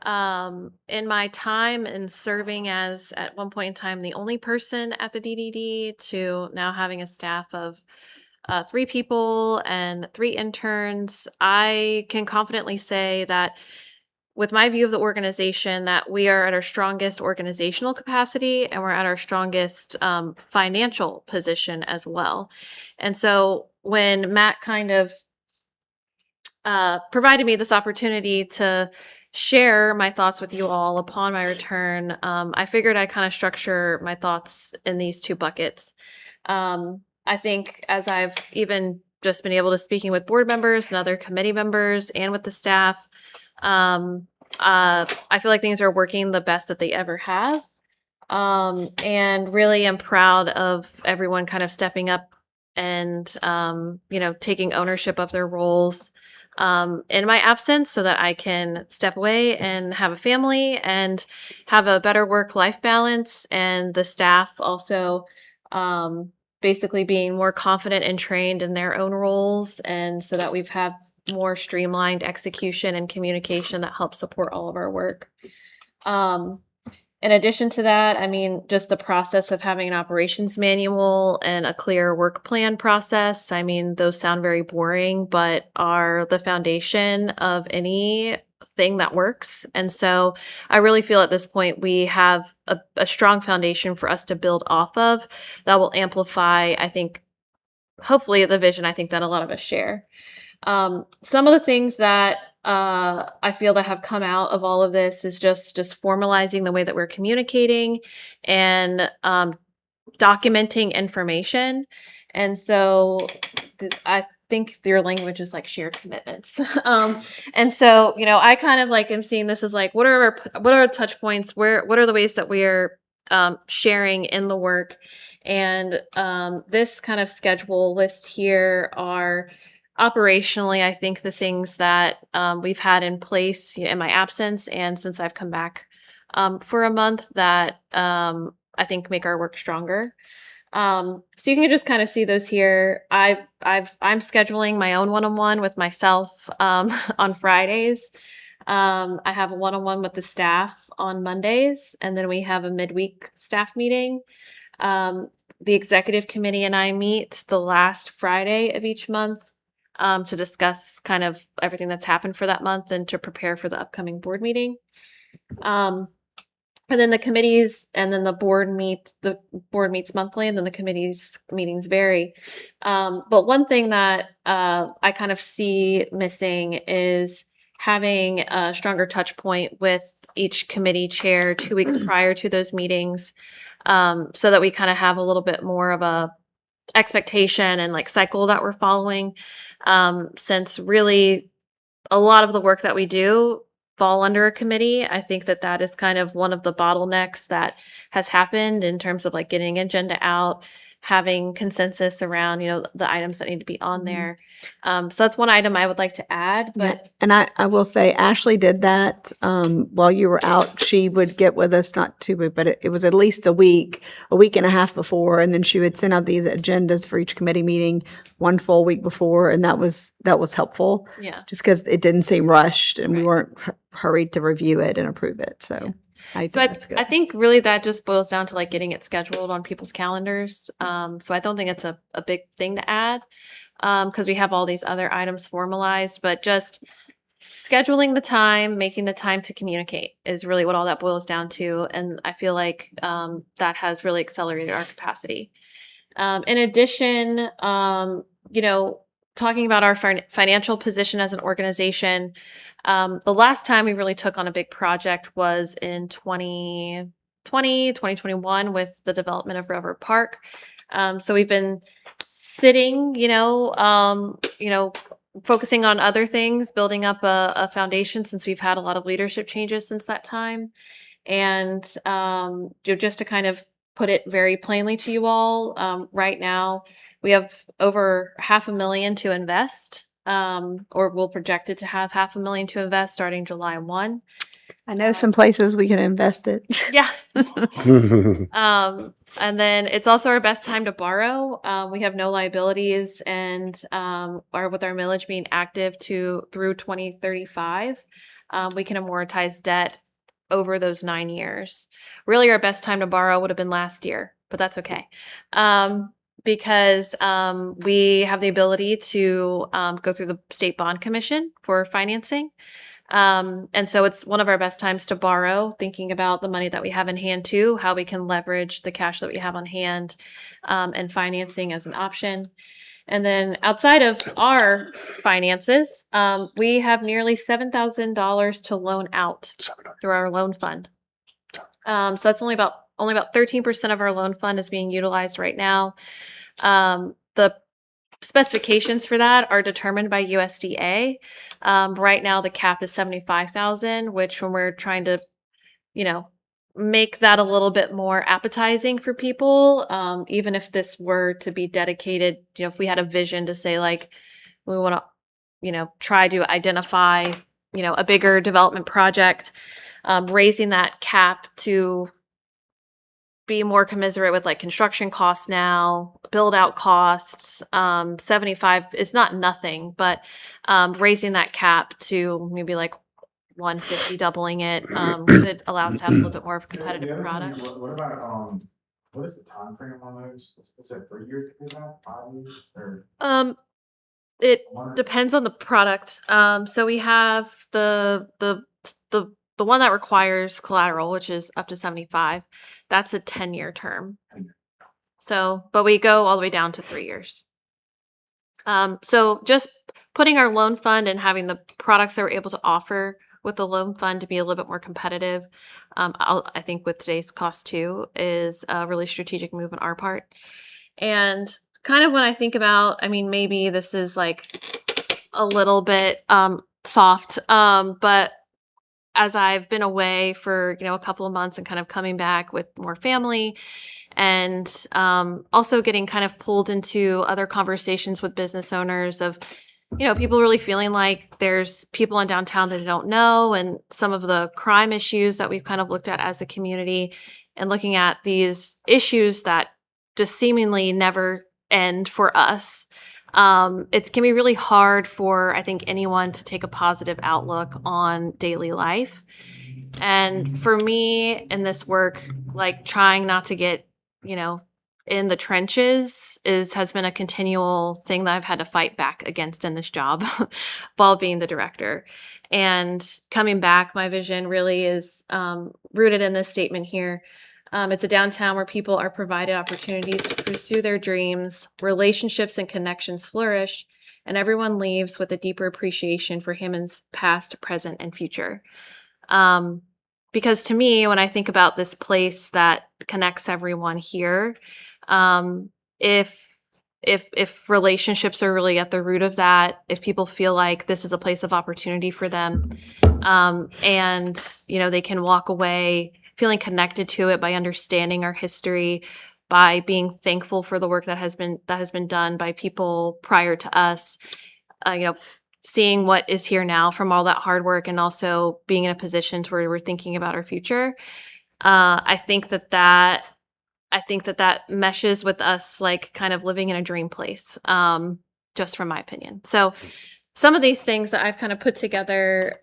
in my time in serving as, at one point in time, the only person at the DDD, to now having a staff of 3 people and 3 interns, I can confidently say that with my view of the organization, that we are at our strongest organizational capacity and we're at our strongest financial position as well. And so when Matt kind of provided me this opportunity to share my thoughts with you all upon my return, I figured I'd kind of structure my thoughts in these 2 buckets. I think as I've even just been able to speaking with board members and other committee members and with the staff, I feel like things are working the best that they ever have. And really am proud of everyone kind of stepping up and, taking ownership of their roles in my absence so that I can step away and have a family and have a better work-life balance, and the staff also basically being more confident and trained in their own roles, and so that we've had more streamlined execution and communication that helps support all of our work. In addition to that, I mean, just the process of having an operations manual and a clear work plan process. I mean, those sound very boring, but are the foundation of anything that works. And so I really feel at this point we have a strong foundation for us to build off of that will amplify, I think, hopefully the vision I think that a lot of us share. Some of the things that I feel that have come out of all of this is just formalizing the way that we're communicating and documenting information. And so I think your language is like shared commitments. And so, I kind of like am seeing this as like, what are our touch points? What are the ways that we are sharing in the work? And this kind of schedule list here are operationally, I think the things that we've had in place in my absence and since I've come back for a month that I think make our work stronger. So you can just kind of see those here. I'm scheduling my own one-on-one with myself on Fridays. I have a one-on-one with the staff on Mondays, and then we have a midweek staff meeting. The executive committee and I meet the last Friday of each month to discuss kind of everything that's happened for that month and to prepare for the upcoming board meeting. And then the committees and then the board meets monthly, and then the committees meetings vary. But one thing that I kind of see missing is having a stronger touch point with each committee chair 2 weeks prior to those meetings, so that we kind of have a little bit more of a expectation and like cycle that we're following, since really a lot of the work that we do fall under a committee. I think that is kind of one of the bottlenecks that has happened in terms of like getting agenda out, having consensus around, the items that need to be on there. So that's one item I would like to add, Yeah, but and I will say Ashley did that while you were out. She would get with us, not 2 weeks, but it was at least a week and a half before, and then she would send out these agendas for each committee meeting 1 full week before, and that was helpful. yeah. Just because it didn't seem rushed and we Right. weren't hurried to review it and approve it. So I think So that's good. I think really that just boils down to like getting it scheduled on people's calendars. So I don't think it's a big thing to add, because we have all these other items formalized, but just scheduling the time, making the time to communicate is really what all that boils down to. And I feel like that has really accelerated our capacity. In addition, talking about our financial position as an organization, the last time we really took on a big project was in 2021 with the development of Railroad Park. So we've been sitting, focusing on other things, building up a foundation since we've had a lot of leadership changes since that time. And just to kind of put it very plainly to you all, right now we have over $500,000 to invest, or we'll project it to have $500,000 to invest starting July 1. I know some places we can invest it. Yeah. And then it's also our best time to borrow. We have no liabilities, and are with our millage being active through 2035, we can amortize debt over those 9 years. Really, our best time to borrow would have been last year, but that's okay. Because we have the ability to go through the State Bond Commission for financing. And so it's one of our best times to borrow, thinking about the money that we have in hand too, how we can leverage the cash that we have on hand, and financing as an option. And then outside of our finances, we have nearly $7,000 to loan out through our loan fund. So that's only about 13% of our loan fund is being utilized right now. The specifications for that are determined by USDA. Right now, the cap is $75,000, which when we're trying to, make that a little bit more appetizing for people. Even if this were to be dedicated, if we had a vision to say like, we want to, try to identify, a bigger development project, raising that cap to be more commiserate with like construction costs now, build out costs. 75 is not nothing, but raising that cap to maybe like 150, doubling it, could allow us to have a little bit more of a competitive product. What about, what is the time frame on those? Is it 3 years to do that, 5 years, or? It depends on the product. So we have the one that requires collateral, which is up to 75. That's a 10-year term. So, but we go all the way down to 3 years. So just putting our loan fund and having the products that we're able to offer with the loan fund to be a little bit more competitive, I think with today's cost too, is a really strategic move on our part. And kind of when I think about, I mean, maybe this is like a little bit soft, but as I've been away for, a couple of months and kind of coming back with more family and also getting kind of pulled into other conversations with business owners of, people really feeling like there's people in downtown that they don't know, and some of the crime issues that we've kind of looked at as a community, and looking at these issues that just seemingly never end for us. It can be really hard for, I think, anyone to take a positive outlook on daily life. And for me in this work, like trying not to get, in the trenches has been a continual thing that I've had to fight back against in this job while being the director. And coming back, my vision really is rooted in this statement here. It's a downtown where people are provided opportunities to pursue their dreams, relationships and connections flourish, and everyone leaves with a deeper appreciation for Hammond's past, present, and future. Because to me, when I think about this place that connects everyone here, if relationships are really at the root of that, if people feel like this is a place of opportunity for them, and they can walk away feeling connected to it by understanding our history, by being thankful for the work that has been done by people prior to us, seeing what is here now from all that hard work, and also being in a position to where we're thinking about our future. I think that meshes with us, like kind of living in a dream place, just from my opinion. So some of these things that I've kind of put together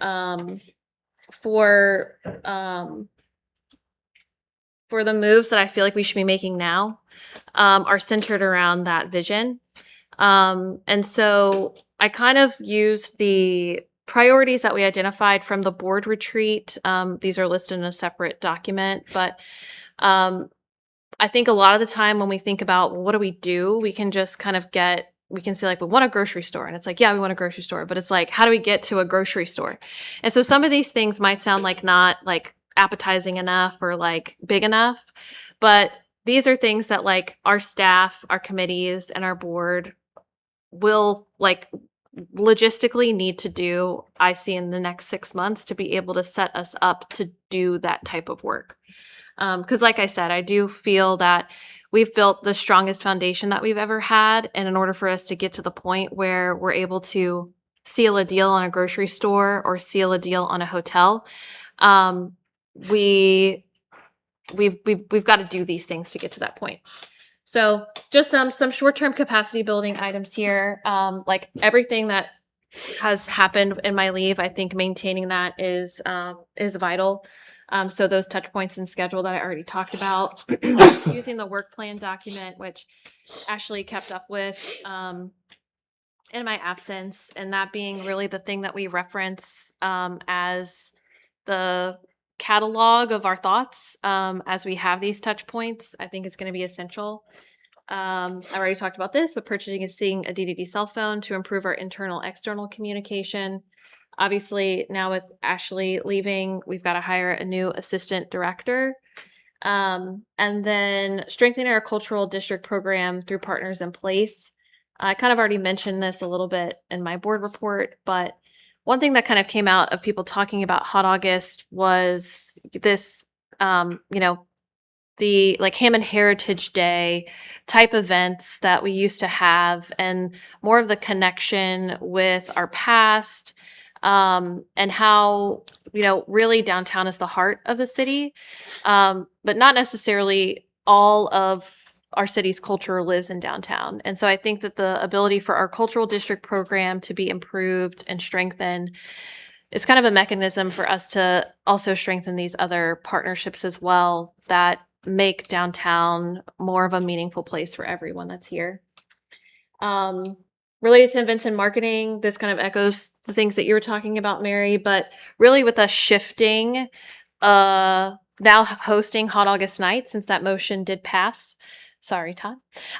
for the moves that I feel like we should be making now are centered around that vision. And so I kind of used the priorities that we identified from the board retreat. These are listed in a separate document, but I think a lot of the time when we think about, well, what do? We can just kind of we can say like, we want a grocery store. And it's like, yeah, we want a grocery store, but it's like, how do we get to a grocery store? And so some of these things might sound like not like appetizing enough or like big enough, but these are things that like our staff, our committees, and our board will like logistically need to do, I see, in the next 6 months to be able to set us up to do that type of work. Because like I said, I do feel that we've built the strongest foundation that we've ever had. And in order for us to get to the point where we're able to seal a deal on a grocery store or seal a deal on a hotel, we've got to do these things to get to that point. So just some short-term capacity building items here. Like everything that has happened in my leave, I think maintaining that is vital. So those touch points and schedule that I already talked about, using the work plan document, which Ashley kept up with in my absence, and that being really the thing that we reference as the catalog of our thoughts as we have these touch points, I think is going to be essential. I already talked about this, but purchasing a DDD cell phone to improve our internal-external communication. Obviously, now with Ashley leaving, we've got to hire a new assistant director. And then strengthening our cultural district program through partners in place. I kind of already mentioned this a little bit in my board report, but one thing that kind of came out of people talking about Hot August was this the like Hammond Heritage Day type events that we used to have, and more of the connection with our past, and how, really downtown is the heart of the city, but not necessarily all of our city's culture lives in downtown. And so I think that the ability for our cultural district program to be improved and strengthened is kind of a mechanism for us to also strengthen these other partnerships as well that make downtown more of a meaningful place for everyone that's here. Related to events and marketing, this kind of echoes the things that you were talking about, Mary, but really with us shifting, now hosting Hot August Night, since that motion did pass. Sorry, Todd.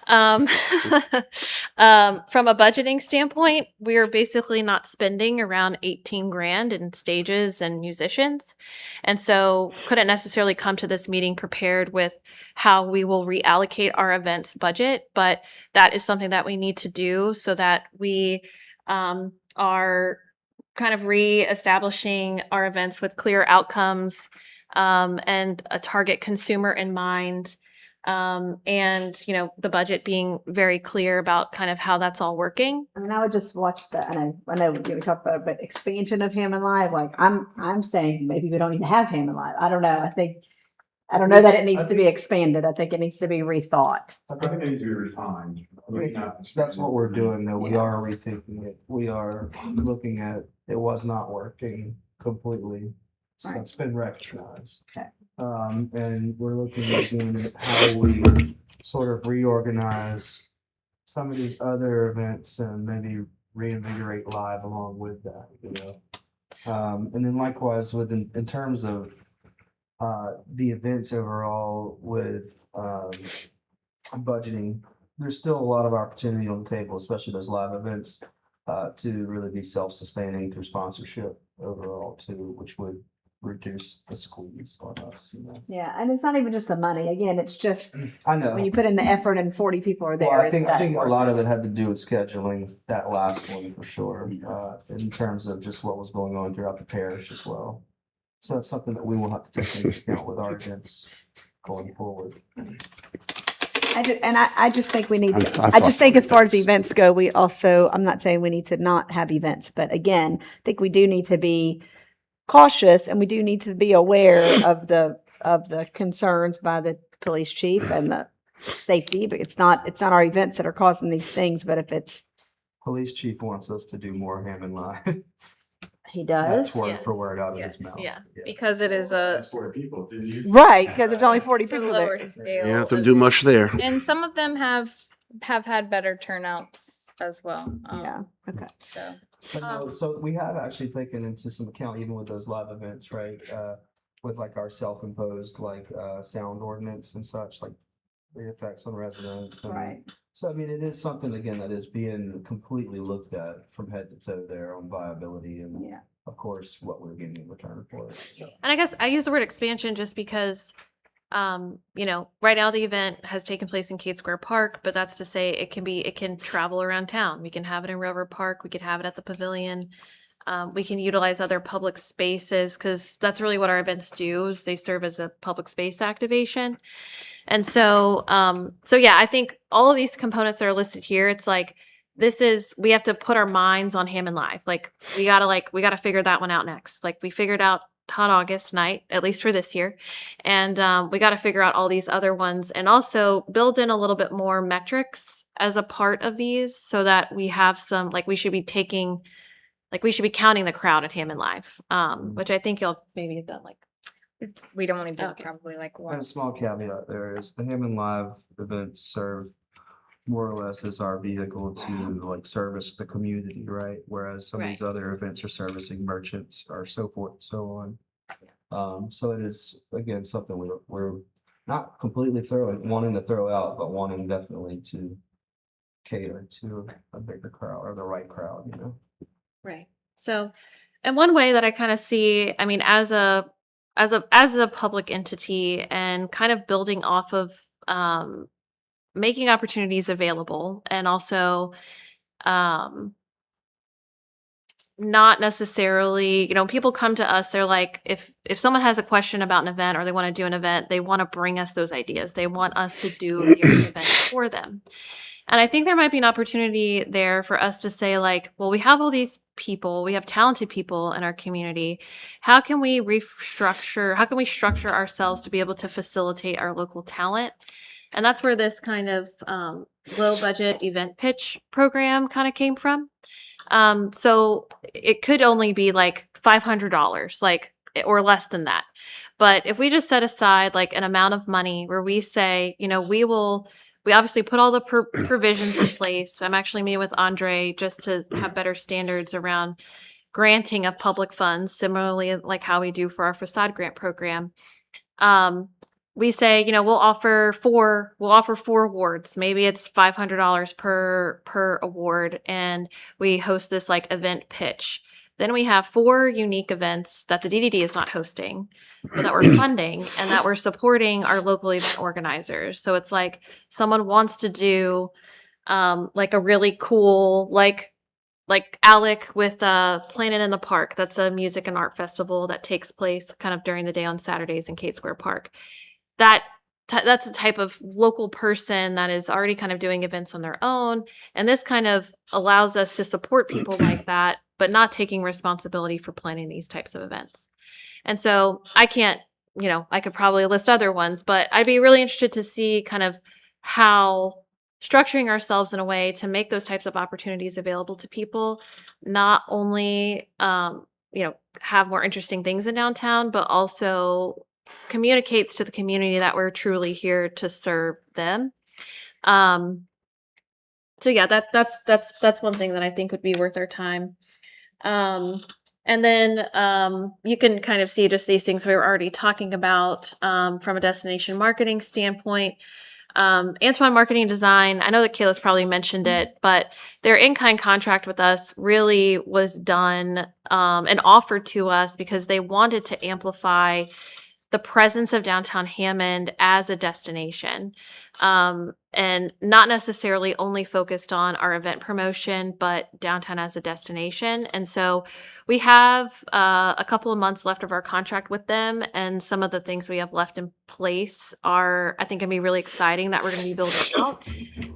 From a budgeting standpoint, we're basically not spending around 18 grand in stages and musicians. And so couldn't necessarily come to this meeting prepared with how we will reallocate our events budget, but that is something that we need to do so that we are kind of reestablishing our events with clear outcomes, and a target consumer in mind. And the budget being very clear about kind of how that's all working. I mean, I would just watch I know we talked about it, but expansion of Hammond Live, like I'm saying maybe we don't need to have Hammond Live. I don't know. I don't know that it needs to be expanded. I think it needs to be rethought. I think it needs to be refined. That's what we're doing, though. We are rethinking it. We are looking at, it was not working completely. So Right. it's been recognized. Okay. And we're looking at doing how we sort of reorganize some of these other events and maybe reinvigorate live along with that, and then likewise in terms of the events overall with budgeting, there's still a lot of opportunity on the table, especially those live events, to really be self-sustaining through sponsorship overall too, which would reduce the squeeze on us. Yeah, and it's not even just the money. Again, it's just I know. when you put in the effort and 40 people are there. Well, I it's think that a worth lot it. of it had to do with scheduling that last one for sure, in terms of just what was going on throughout the parish as well. So that's something that we will have to take into account with our events going forward. I just think we need to, I've I just think talked as far as about events go, we also, I'm not saying we need to not have events, but again, I think we do need to be cautious and we do need to be aware of the concerns by the police chief and the safety, but it's not our events that are causing these things, but if it's, Police chief wants us to do more Hammond Live. he does. That's word for word out of his Yes, mouth. yeah. Because it is a, That's 40 people. It's easy. Right, because there's only 40 it's a people lower there. scale. You have to do much there. And some of them have had better turnouts as well. Yeah, okay. So But no, so we have actually taken into some account, even with those live events, right? With like our self-imposed sound ordinance and such, like the effects on residents. And Right. so, I mean, it is something, again, that is being completely looked at from head to toe there on viability and, Yeah. of course, what we're getting in return for it. So. and I guess I use the word expansion just because, right now the event has taken place in Kate Square Park, but that's to say it can travel around town. We can have it in Railroad Park. We could have it at the Pavilion. We can utilize other public spaces because that's really what our events do is they serve as a public space activation. And so, yeah, I think all of these components that are listed here, it's like, we have to put our minds on Hammond Live. Like, we gotta figure that one out next. Like, we figured out Hot August Night, at least for this year. And we got to figure out all these other ones and also build in a little bit more metrics as a part of these so that we have some, we should be counting the crowd at Hammond Live, which I think you'll maybe have done we'd only do Okay. probably And a once. small caveat there is the Hammond Live events serve more or less as our vehicle to service the community, right? Whereas some of these other events are servicing merchants or so forth and so on. So it is, again, something we're not completely wanting to throw out, but wanting definitely to cater to a bigger crowd or the right crowd, Right. So, and one way that I kind of see, I mean, as a public entity and kind of building off of making opportunities available and also not necessarily, people come to us, they're like, if someone has a question about an event or they want to do an event, they want to bring us those ideas. They want us to do the event for them. And I think there might be an opportunity there for us to say, like, well, we have all these people, we have talented people in our community. How can we structure ourselves to be able to facilitate our local talent? And that's where this kind of low budget event pitch program kind of came from. So it could only be like $500, like, or less than that. But if we just set aside like an amount of money where we say, we obviously put all the provisions in place. I'm actually meeting with Andre just to have better standards around granting of public funds, similarly like how we do for our facade grant program. We say, we'll offer four awards. Maybe it's $500 per award, and we host this like event pitch. Then we have 4 unique events that the DDD is not hosting, but that we're funding and that we're supporting our local event organizers. So it's like someone wants to do like a really cool, like Alec with Planet in the Park. That's a music and art festival that takes place kind of during the day on Saturdays in Kate Square Park. That's a type of local person that is already kind of doing events on their own. And this kind of allows us to support people like that, but not taking responsibility for planning these types of events. And so I can't, I could probably list other ones, but I'd be really interested to see kind of how structuring ourselves in a way to make those types of opportunities available to people, not only, have more interesting things in downtown, but also communicates to the community that we're truly here to serve them. So yeah, that's one thing that I think would be worth our time. And then you can kind of see just these things we were already talking about from a destination marketing standpoint. Antoine Marketing Design, I know that Kayla's probably mentioned it, but their in-kind contract with us really was done and offered to us because they wanted to amplify the presence of downtown Hammond as a destination, and not necessarily only focused on our event promotion, but downtown as a destination. And so we have a couple of months left of our contract with them, and some of the things we have left in place are, I think, going to be really exciting that we're going to be building out.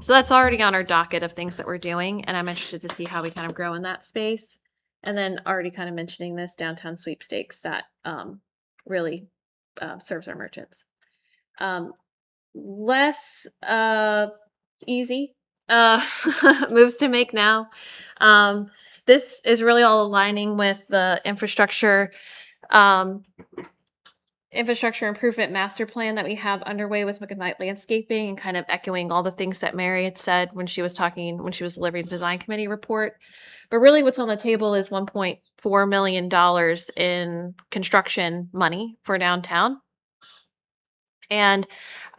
So that's already on our docket of things that we're doing, and I'm interested to see how we kind of grow in that space. And then already kind of mentioning this downtown sweepstakes that really serves our merchants. Less easy moves to make now. This is really all aligning with the infrastructure improvement master plan that we have underway with McKnight Landscaping, and kind of echoing all the things that Mary had said when she was delivering the design committee report. But really what's on the table is $1.4 million in construction money for downtown. And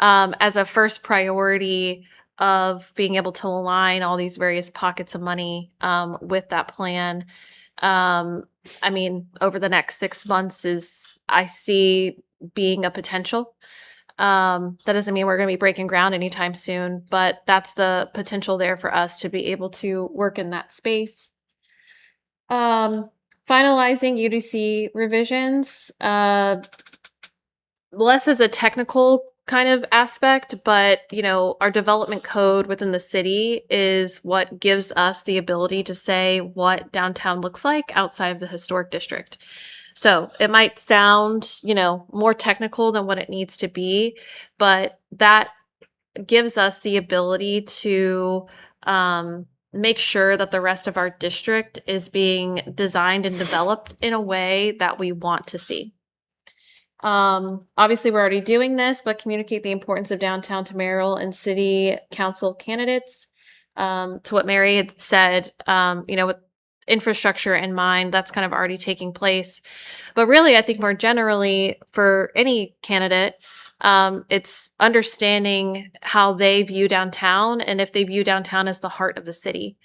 as a first priority of being able to align all these various pockets of money with that plan, over the next 6 months I see being a potential. That doesn't mean we're going to be breaking ground anytime soon, but that's the potential there for us to be able to work in that space. Finalizing UDC revisions, less as a technical kind of aspect, but our development code within the city is what gives us the ability to say what downtown looks like outside of the historic district. So it might sound, more technical than what it needs to be, but that gives us the ability to make sure that the rest of our district is being designed and developed in a way that we want to see. Obviously we're already doing this, but communicate the importance of downtown to mayoral and city council candidates. To what Mary had said, with infrastructure in mind, that's kind of already taking place. But really, I think more generally for any candidate, it's understanding how they view downtown, and if they view downtown as the heart of the city.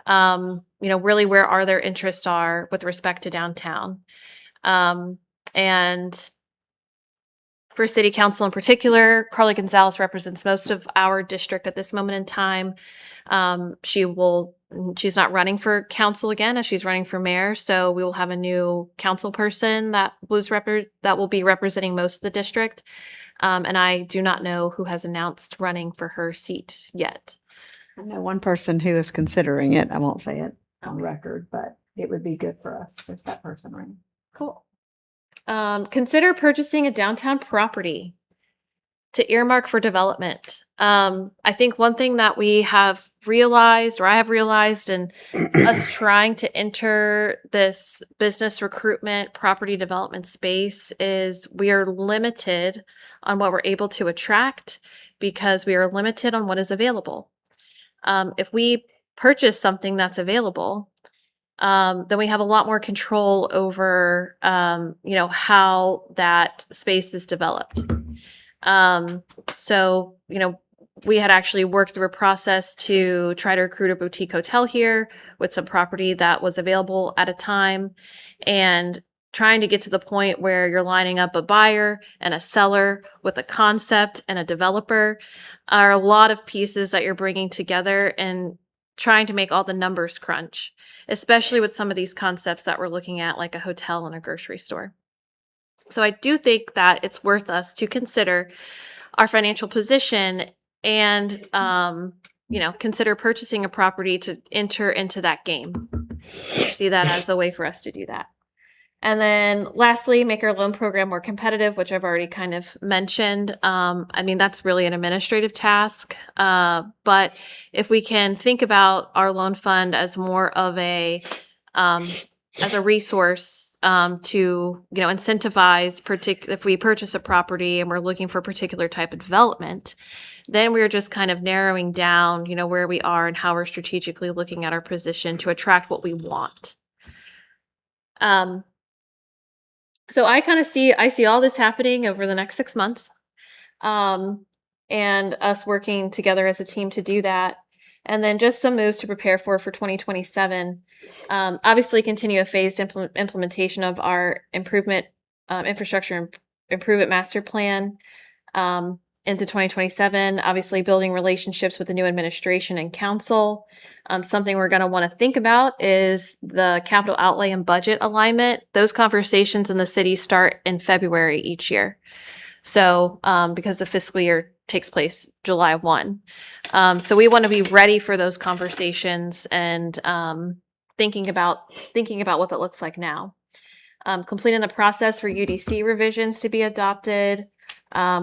Really where are their interests are with respect to downtown. And for city council in particular, Carly Gonzalez represents most of our district at this moment in time. She's not running for council again, as she's running for mayor. So we will have a new council person that will be representing most of the district. And I do not know who has announced running for her seat yet. I know one person who is considering it. I won't say it on record, but it would be good for us if that person ran. Cool. Consider purchasing a downtown property to earmark for development. I think one thing that we have realized, or I have realized, and us trying to enter this business recruitment, property development space is we are limited on what we're able to attract because we are limited on what is available. If we purchase something that's available, then we have a lot more control over, how that space is developed. So, we had actually worked through a process to try to recruit a boutique hotel here with some property that was available at a time, and trying to get to the point where you're lining up a buyer and a seller with a concept and a developer are a lot of pieces that you're bringing together and trying to make all the numbers crunch, especially with some of these concepts that we're looking at, like a hotel and a grocery store. So I do think that it's worth us to consider our financial position and, consider purchasing a property to enter into that game. I see that as a way for us to do that. And then lastly, make our loan program more competitive, which I've already kind of mentioned. That's really an administrative task. But if we can think about our loan fund as more of a resource to, incentivize, if we purchase a property and we're looking for a particular type of development, then we're just kind of narrowing down, where we are and how we're strategically looking at our position to attract what we want. So I see all this happening over the next 6 months, and us working together as a team to do that. And then just some moves to prepare for 2027. Obviously, continue a phased implementation of our infrastructure improvement master plan into 2027. Obviously, building relationships with the new administration and council. Something we're going to want to think about is the capital outlay and budget alignment. Those conversations in the city start in February each year. So, because the fiscal year takes place July 1. So we want to be ready for those conversations and thinking about what that looks like now. Completing the process for UDC revisions to be adopted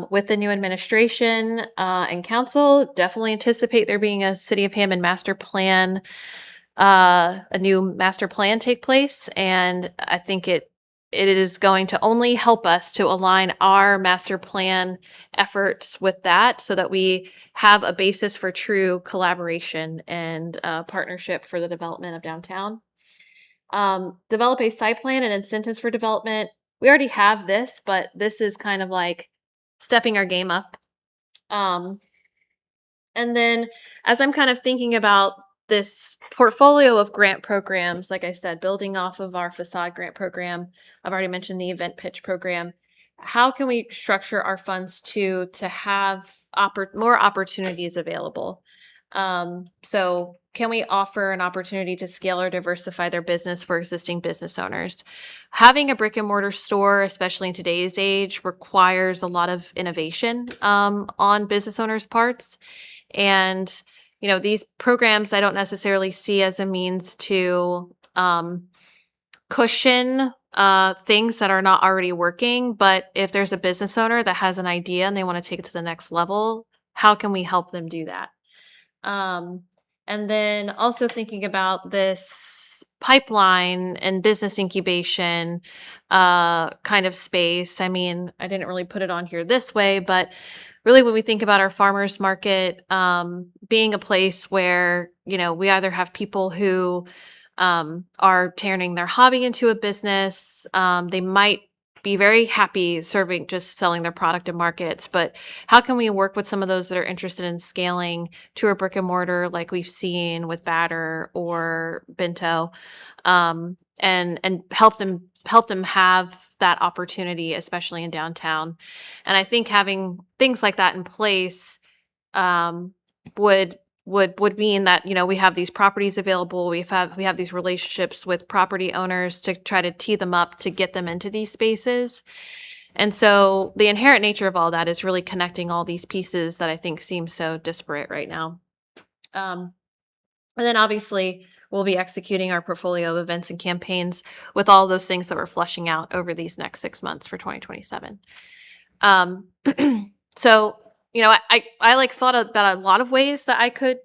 with the new administration and council. Definitely anticipate there being a City of Hammond master plan, a new master plan take place. And I think it is going to only help us to align our master plan efforts with that so that we have a basis for true collaboration and partnership for the development of downtown. Develop a site plan and incentives for development. We already have this, but this is kind of like stepping our game up. And then as I'm kind of thinking about this portfolio of grant programs, like I said, building off of our facade grant program, I've already mentioned the event pitch program. How can we structure our funds to have more opportunities available? So can we offer an opportunity to scale or diversify their business for existing business owners? Having a brick and mortar store, especially in today's age, requires a lot of innovation on business owners' parts. And these programs I don't necessarily see as a means to cushion things that are not already working. But if there's a business owner that has an idea and they want to take it to the next level, how can we help them do that? And then also thinking about this pipeline and business incubation kind of space. I didn't really put it on here this way, but really when we think about our farmers market being a place where, we either have people who are turning their hobby into a business. They might be very happy selling their product in markets, but how can we work with some of those that are interested in scaling to a brick and mortar like we've seen with Batter or Bento, and help them help them have that opportunity, especially in downtown. And I think having things like that in place would mean that, you know, we have these properties available. We have these relationships with property owners to try to tee them up to get them into these spaces. And so the inherent nature of all that is really connecting all these pieces that I think seem so disparate right now. And then obviously we'll be executing our portfolio of events and campaigns with all those things that we're flushing out over these next 6 months for 2027. So, you know, I like thought about a lot of ways that I could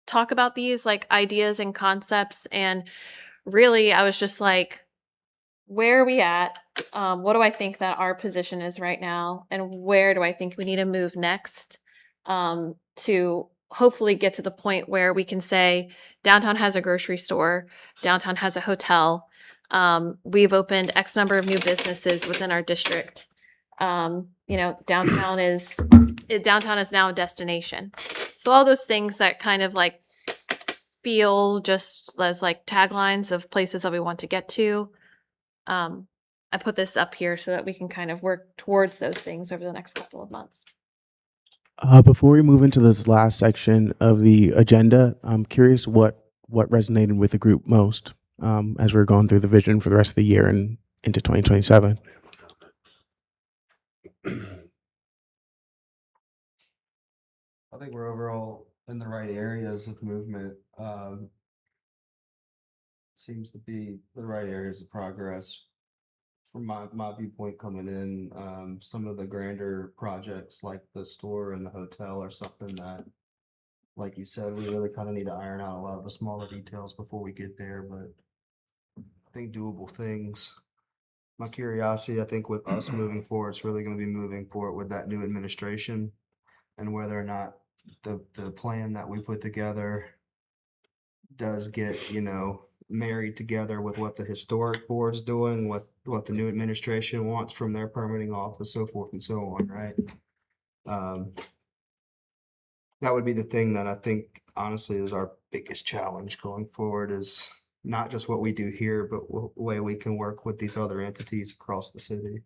talk about these like ideas and concepts. And really I was just like, where are we at? What do I think that our position is right now? And where do I think we need to move next to hopefully get to the point where we can say downtown has a grocery store, downtown has a hotel. We've opened X number of new businesses within our district. You know, downtown is now a destination. So all those things that kind of like feel just as like taglines of places that we want to get to. I put this up here so that we can kind of work towards those things over the next couple of months. Before we move into this last section of the agenda, I'm curious what resonated with the group most as we're going through the vision for the rest of the year and into 2027. I think we're overall in the right areas of movement. Seems to be the right areas of progress. From my viewpoint coming in, some of the grander projects like the store and the hotel are something that, like you said, we really kind of need to iron out a lot of the smaller details before we get there, but I think doable things. My curiosity, I think with us moving forward, it's really going to be moving forward with that new administration and whether or not the plan that we put together does get, you know, married together with what the historic board's doing, what the new administration wants from their permitting office, so forth and so on, right? That would be the thing that I think honestly is our biggest challenge going forward, is not just what we do here, but the way we can work with these other entities across the city.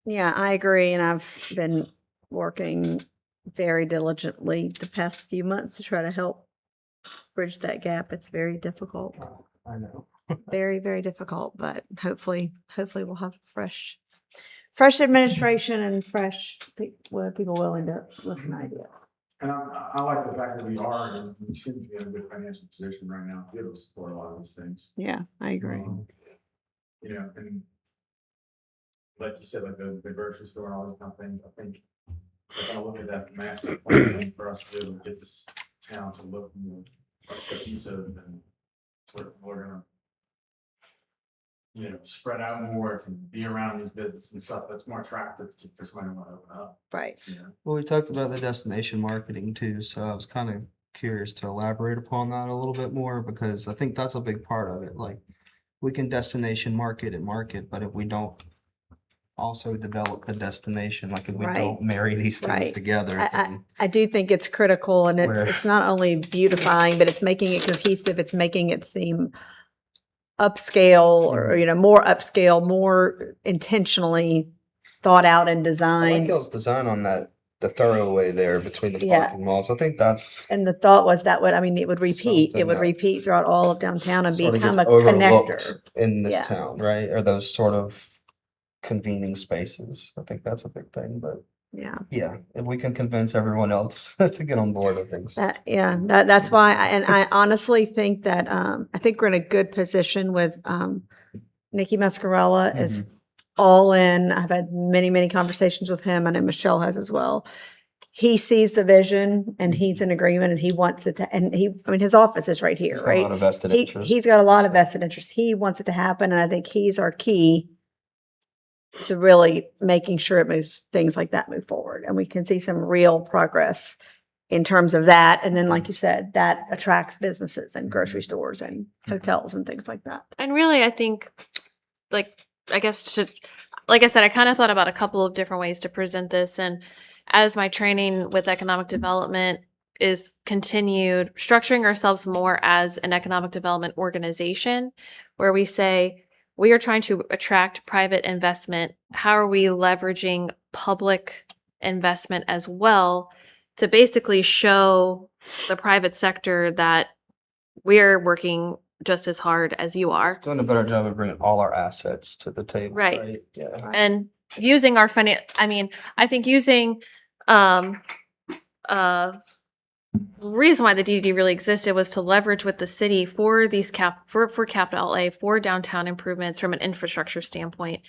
Yeah, I agree. And I've been working very diligently the past few months to try to help bridge that gap. It's very difficult. I know. Very, very difficult, but hopefully we'll have fresh administration and people willing to listen to ideas. And I like the fact that we are, and we seem to be in a good financial position right now to be able to support a lot of these things. Yeah, I agree. You know, and like you said, like the grocery store and all those kind of things, I think if I look at that master plan for us to be able to get this town to look more cohesive, and we're gonna, you know, spread out more to be around these businesses and stuff that's more attractive for somebody to want to open up. Right. You know? Well, we talked about the destination marketing too, so I was kind of curious to elaborate upon that a little bit more, because I think that's a big part of it. Like, we can destination market, but if we don't also develop the destination, like if we Right. don't marry these things Right. together, then I do think it's critical, and Where- it's not only beautifying, but it's making it cohesive. It's making it seem upscale, or, you know, more upscale, more intentionally thought out and I like designed. y'all's design on that, the thorough way there between the Yeah. parking malls. I think that's And the thought was that it would repeat. Something It would that repeat throughout all of downtown and sort of become gets a overlooked connector. in this Yeah. town, right? Or those sort of convening spaces. I think that's a big thing, but Yeah. yeah, if we can convince everyone else to get on board with things. That's why, I honestly think that, I think we're in a good position with, Nikki Mascarella is all in. I've had many, many conversations with him, and I know Michelle has as well. He sees the vision and he's in agreement, and he wants it to, and his office is right here, He's got a right? lot of vested interest. He's got a lot of vested interest. He wants it to happen, and I think he's our key to really making sure things like that move forward, and we can see some real progress in terms of that. And then, like you said, that attracts businesses and grocery stores and hotels and things like that. And really, I think, like I said, I kind of thought about a couple of different ways to present this. And as my training with economic development is continued, structuring ourselves more as an economic development organization, where we say, we are trying to attract private investment. How are we leveraging public investment as well to basically show the private sector that we're working just as hard as you are? It's doing a better job of bringing all our assets to the table. Right. Yeah. And using our I think using reason why the DDD really existed was to leverage with the city for these for capital outlay, for downtown improvements from an infrastructure standpoint.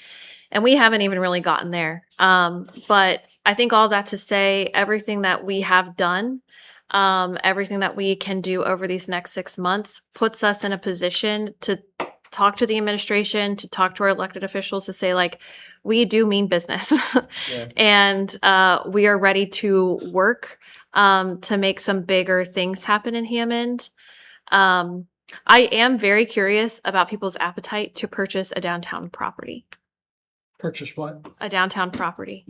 And we haven't even really gotten there. But I think all that to say, everything that we have done, everything that we can do over these next 6 months puts us in a position to talk to the administration, to talk to our elected officials, to say, like, we do mean business. Yeah. And we are ready to work to make some bigger things happen in Hammond. I am very curious about people's appetite to purchase a downtown property. Purchase what? A downtown property.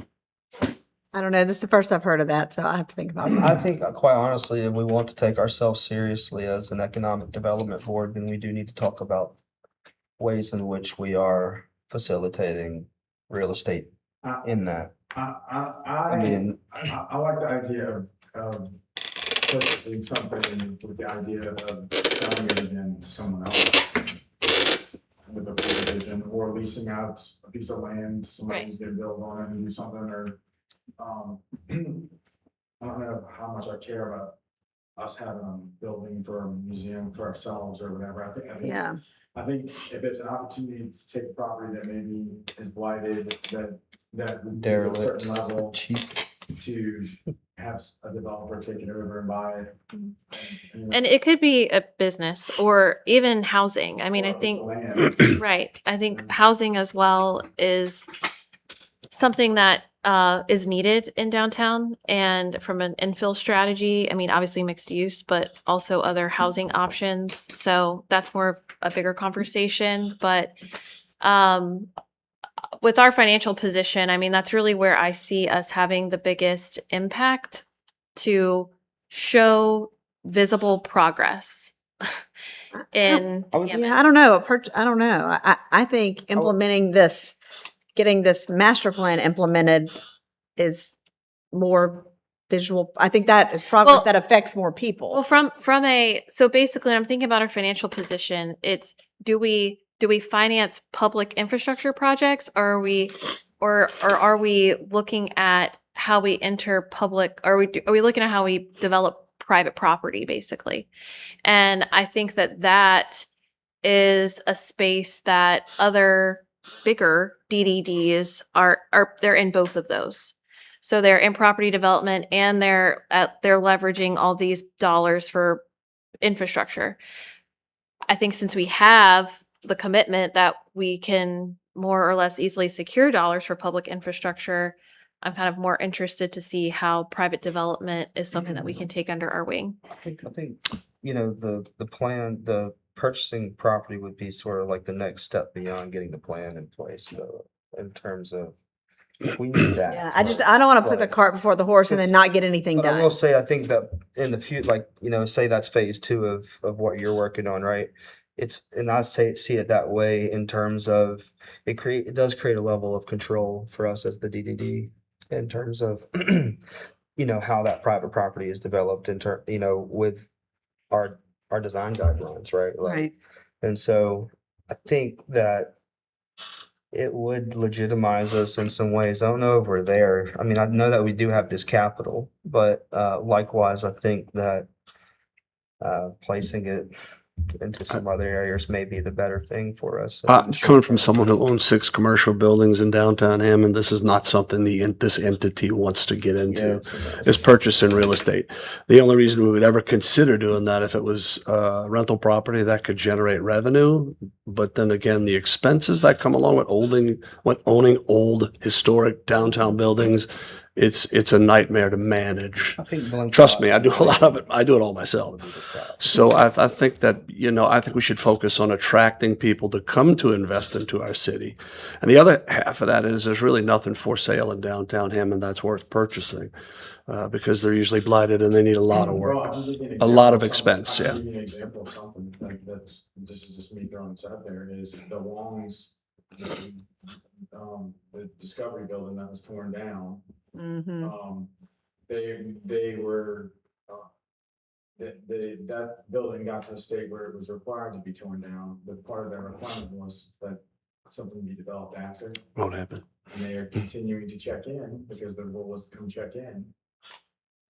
I don't know. This is the first I've heard of that, so I have to think about it. I think, quite honestly, if we want to take ourselves seriously as an economic development board, then we do need to talk about ways in which we are facilitating real estate in that. I mean, I like the idea of purchasing something with the idea of selling it again to someone else with a provision, or leasing out a piece of land to somebody who's gonna build on it and do something, or I don't know how much I care about us having a building for a museum for ourselves or whatever. I think Yeah. I think if it's an opportunity to take a property that maybe is blighted, that would be at a derelict, certain level cheap. to have a developer take it over and buy it. And it could be a business or even housing. I mean, or I if it's think, land. right. I think housing as well is something that is needed in downtown, and from an infill strategy, I mean, obviously mixed use, but also other housing options. So that's more of a bigger conversation. But with our financial position, I mean, that's really where I see us having the biggest impact to show visible progress in I would say- Yeah, I don't know. I don't know. I think implementing this, getting this master plan implemented is more visual. I think that is progress Well- that affects more people. Well, so basically, when I'm thinking about our financial position, it's do we finance public infrastructure projects, or are we looking at how we enter public? Are we looking at how we develop private property, basically? And I think that is a space that other bigger DDDs are they're in both of those. So they're in property development, and they're leveraging all these dollars for infrastructure. I think since we have the commitment that we can more or less easily secure dollars for public infrastructure, I'm kind of more interested to see how private development is something that we can take under our wing. I think the plan, the purchasing property would be sort of like the next step beyond getting the plan in place, though, in terms of we need that. Yeah, I don't want to put the But- cart before the horse and then not get anything But I will done. say, I think that in the future, like, say that's phase 2 of what you're working on, right? And I see it that way in terms of it does create a level of control for us as the DDD in terms of, how that private property is developed with our design guidelines, right? Like, Right. and so I think that it would legitimize us in some ways. I don't know if we're there. I mean, I know that we do have this capital, but likewise, I think that placing it into some other areas may be the better thing for us. Coming from someone who owns 6 commercial buildings in downtown Hammond, this is not something this entity wants to get into. it's a mess. Is purchasing real estate. The only reason we would ever consider doing that if it was rental property that could generate revenue, but then again, the expenses that come along with owning old historic downtown buildings it's a nightmare to manage. I think blank Trust me, I lots do a and lot of it. I do it all myself. would be the style. So I think that, I think we should focus on attracting people to come to invest into our city. And the other half of that is there's really nothing for sale in downtown Hammond that's worth purchasing because they're usually blighted and they need a lot of Well, work. I'll give you an A lot example of something. expense, I'll yeah. give you an example of something like that's, this is just me throwing this out there, is the Longs, the Discovery Building that was torn down. They were, that building got to a state where it was required to be torn down, but part of their requirement was that something be developed after. Won't happen. And they are continuing to check in because their role was to come check in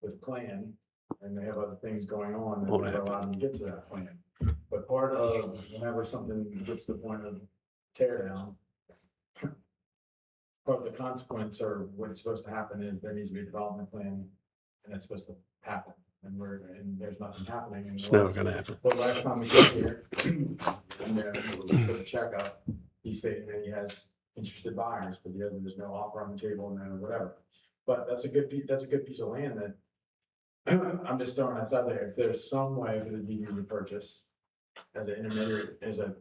with a plan, and they have other things going on that Won't will happen. allow them to get to that plan. But part of whenever something gets to the point of tear down, part of the consequence or what's supposed to happen is there needs to be a development plan, and it's supposed to happen. And there's nothing happening. And It's never going to happen. Well, last time we got here, and for the checkup, he's stating that he has interested buyers, but there's no offer on the table and then whatever. But that's a good piece of land that I'm just throwing that out there. If there's some way for the DD to purchase as an intermediary, as a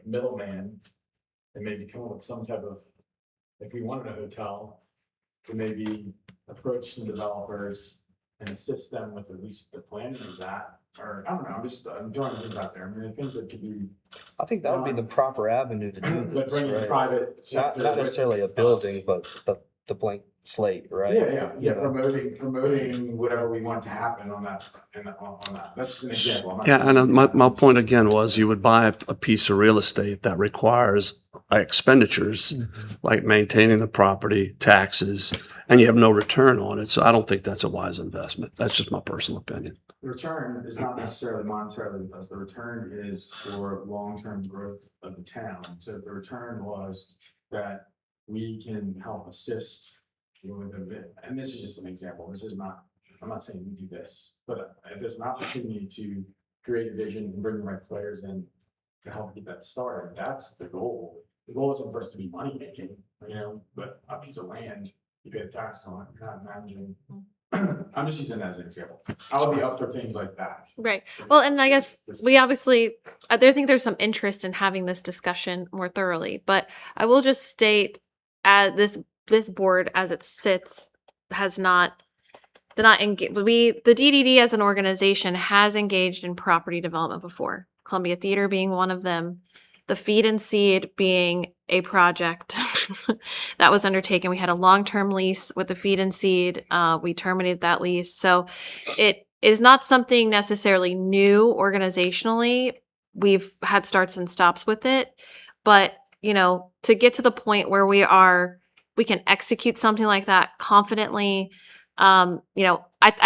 middleman, and maybe come up with some type of, if we wanted a hotel, to maybe approach some developers and assist them with at least the planning of that, or I don't know, I'm throwing things out there. I mean, the things that could be, I think that would be the proper avenue to do like this, bringing right? private Not, sector. not with necessarily a us. building, but the blank slate, right? Yeah, You know? promoting whatever we want to happen on that, on that. That's just an example. I'm not Yeah, saying and we do my that. point again was you would buy a piece of real estate that requires expenditures like maintaining the property, taxes, and you have no return on it. So I don't think that's a wise investment. That's just my personal opinion. The return is not necessarily monetarily with us. The return is for long-term growth of the town. So if the return was that we can help assist with a bit, and this is just an example. This is not, I'm not saying we do this, but if there's an opportunity to create a vision and bring the right players in to help get that started, that's the goal. The goal isn't for us to be money making, but a piece of land, you pay the taxes on it, you're not managing. I'm just using that as an example. I would be up for things like that. Right. Well, and I guess we obviously, I think there's some interest in having this discussion more thoroughly, but I will just state this board as it sits has not engaged. The DDD as an organization has engaged in property development before. Columbia Theater being one of them, the Feed and Seed being a project that was undertaken. We had a long-term lease with the Feed and Seed. We terminated that lease. So it is not something necessarily new organizationally. We've had starts and stops with it, but to get to the point where we can execute something like that confidently. I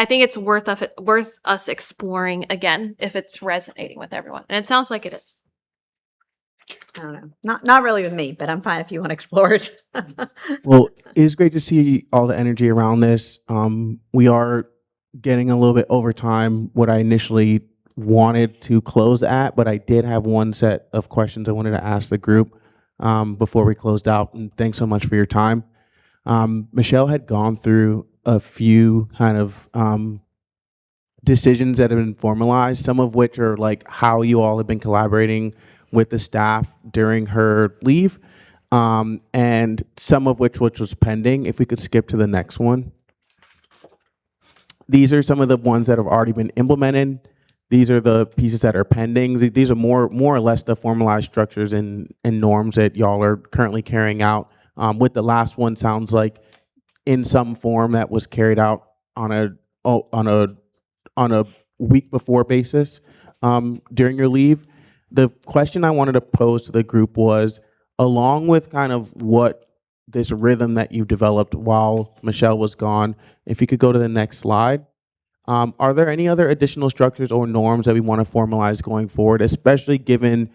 think it's worth us exploring again if it's resonating with everyone, and it sounds like it is. I don't know. Not really with me, but I'm fine if you want to explore it. Well, it's great to see all the energy around this. We are getting a little bit over time what I initially wanted to close at, but I did have one set of questions I wanted to ask the group before we closed out. And thanks so much for your time. Michelle had gone through a few kind of decisions that have been formalized, some of which are like how you all have been collaborating with the staff during her leave, and some of which was pending. If we could skip to the next one. These are some of the ones that have already been implemented. These are the pieces that are pending. These are more or less the formalized structures and norms that y'all are currently carrying out. With the last one, sounds like in some form that was carried out on a week before basis during your leave. The question I wanted to pose to the group was, along with kind of what this rhythm that you've developed while Michelle was gone, if you could go to the next slide, are there any other additional structures or norms that we want to formalize going forward, especially given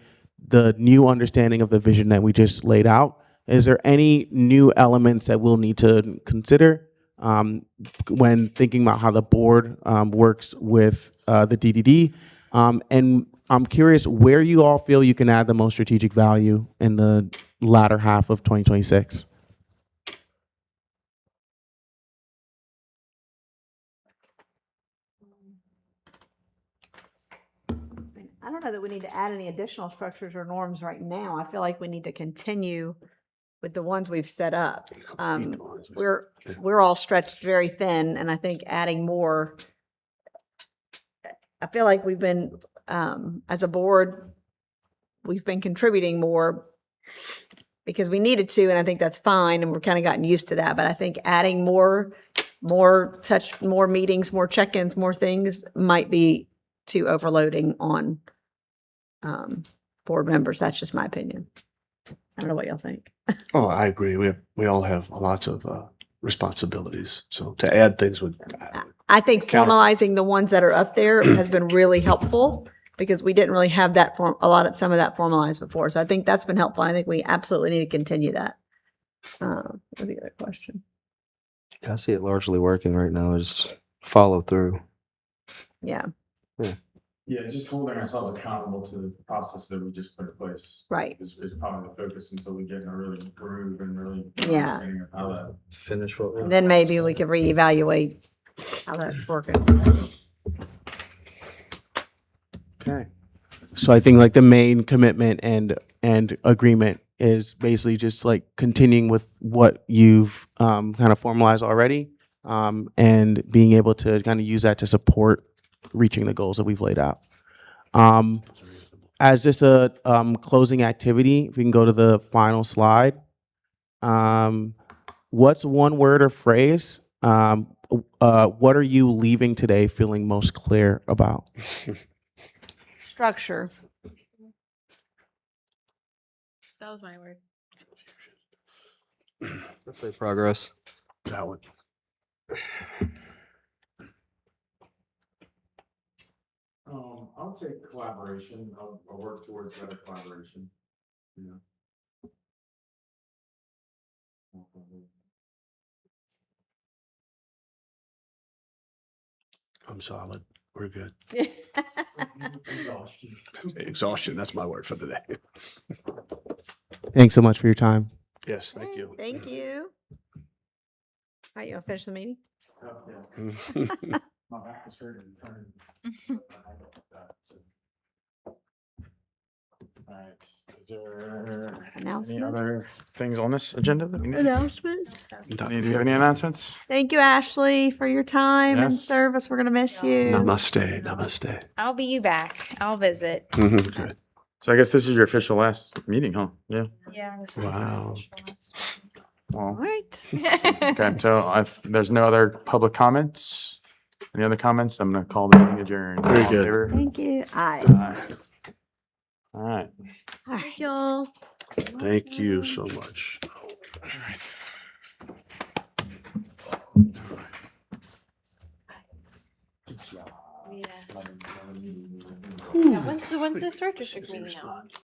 the new understanding of the vision that we just laid out? Is there any new elements that we'll need to consider when thinking about how the board works with the DDD? And I'm curious where you all feel you can add the most strategic value in the latter half of 2026. know that we need to add any additional structures or norms right now. I feel like we need to continue with the ones we've set up. We're all stretched very thin, and I think adding more, I feel like we've been, as a board, we've been contributing more because we needed to, and I think that's fine, and we're kind of gotten used to that. But I think adding more meetings, more check-ins, more things might be too overloading on board members. That's just my opinion. I don't know what y'all think. Oh, I agree. We all have lots of responsibilities. So to add things would, I think Counter- formalizing the ones that are up there has been really helpful because we didn't really have that some of that formalized before. So I think that's been helpful. I think we absolutely need to continue that. What was the other question? I see it largely working right now. Just follow through. Yeah, Yeah, just holding ourselves accountable to the process that we just put in place. right. Is probably the focus until we get in a really groove and really Yeah. understanding of how that. Finish what And then maybe we could reevaluate how that's working. Okay. So I think like the main commitment and agreement is basically just like continuing with what you've kind of formalized already, and being able to kind of use that to support reaching the goals that we've laid out. As just a closing activity, if we can go to the final slide. What's one word or phrase? What are you leaving today feeling most clear about? Structure. That was my word. Let's say progress. that would, I would say collaboration. I'll work towards better collaboration. Yeah. I'm solid. We're good. Exhaustion. Exhaustion, that's my word for the day. Thanks so much for your time. Yes, thank you. Thank you. All right, you want to finish the meeting? Oh, yeah. My back is hurting. All right. Is there any Announcements? other things on this agenda that we need? Announcements? Done. Do you have any announcements? Thank you, Ashley, for your time and Yes. service. We're going to miss you. Namaste, namaste. I'll be back. I'll visit. Good. So I guess this is your official last meeting, huh? Yeah. Yeah. This Wow. All Well, right. okay. So if there's no other public comments, any other comments, I'm gonna call the meeting adjourned. Very All in good. favor? Thank you. Aye. All right. All right. Thank y'all. Thank you so much. Yeah. Yeah, when's the start district meeting now? Respond.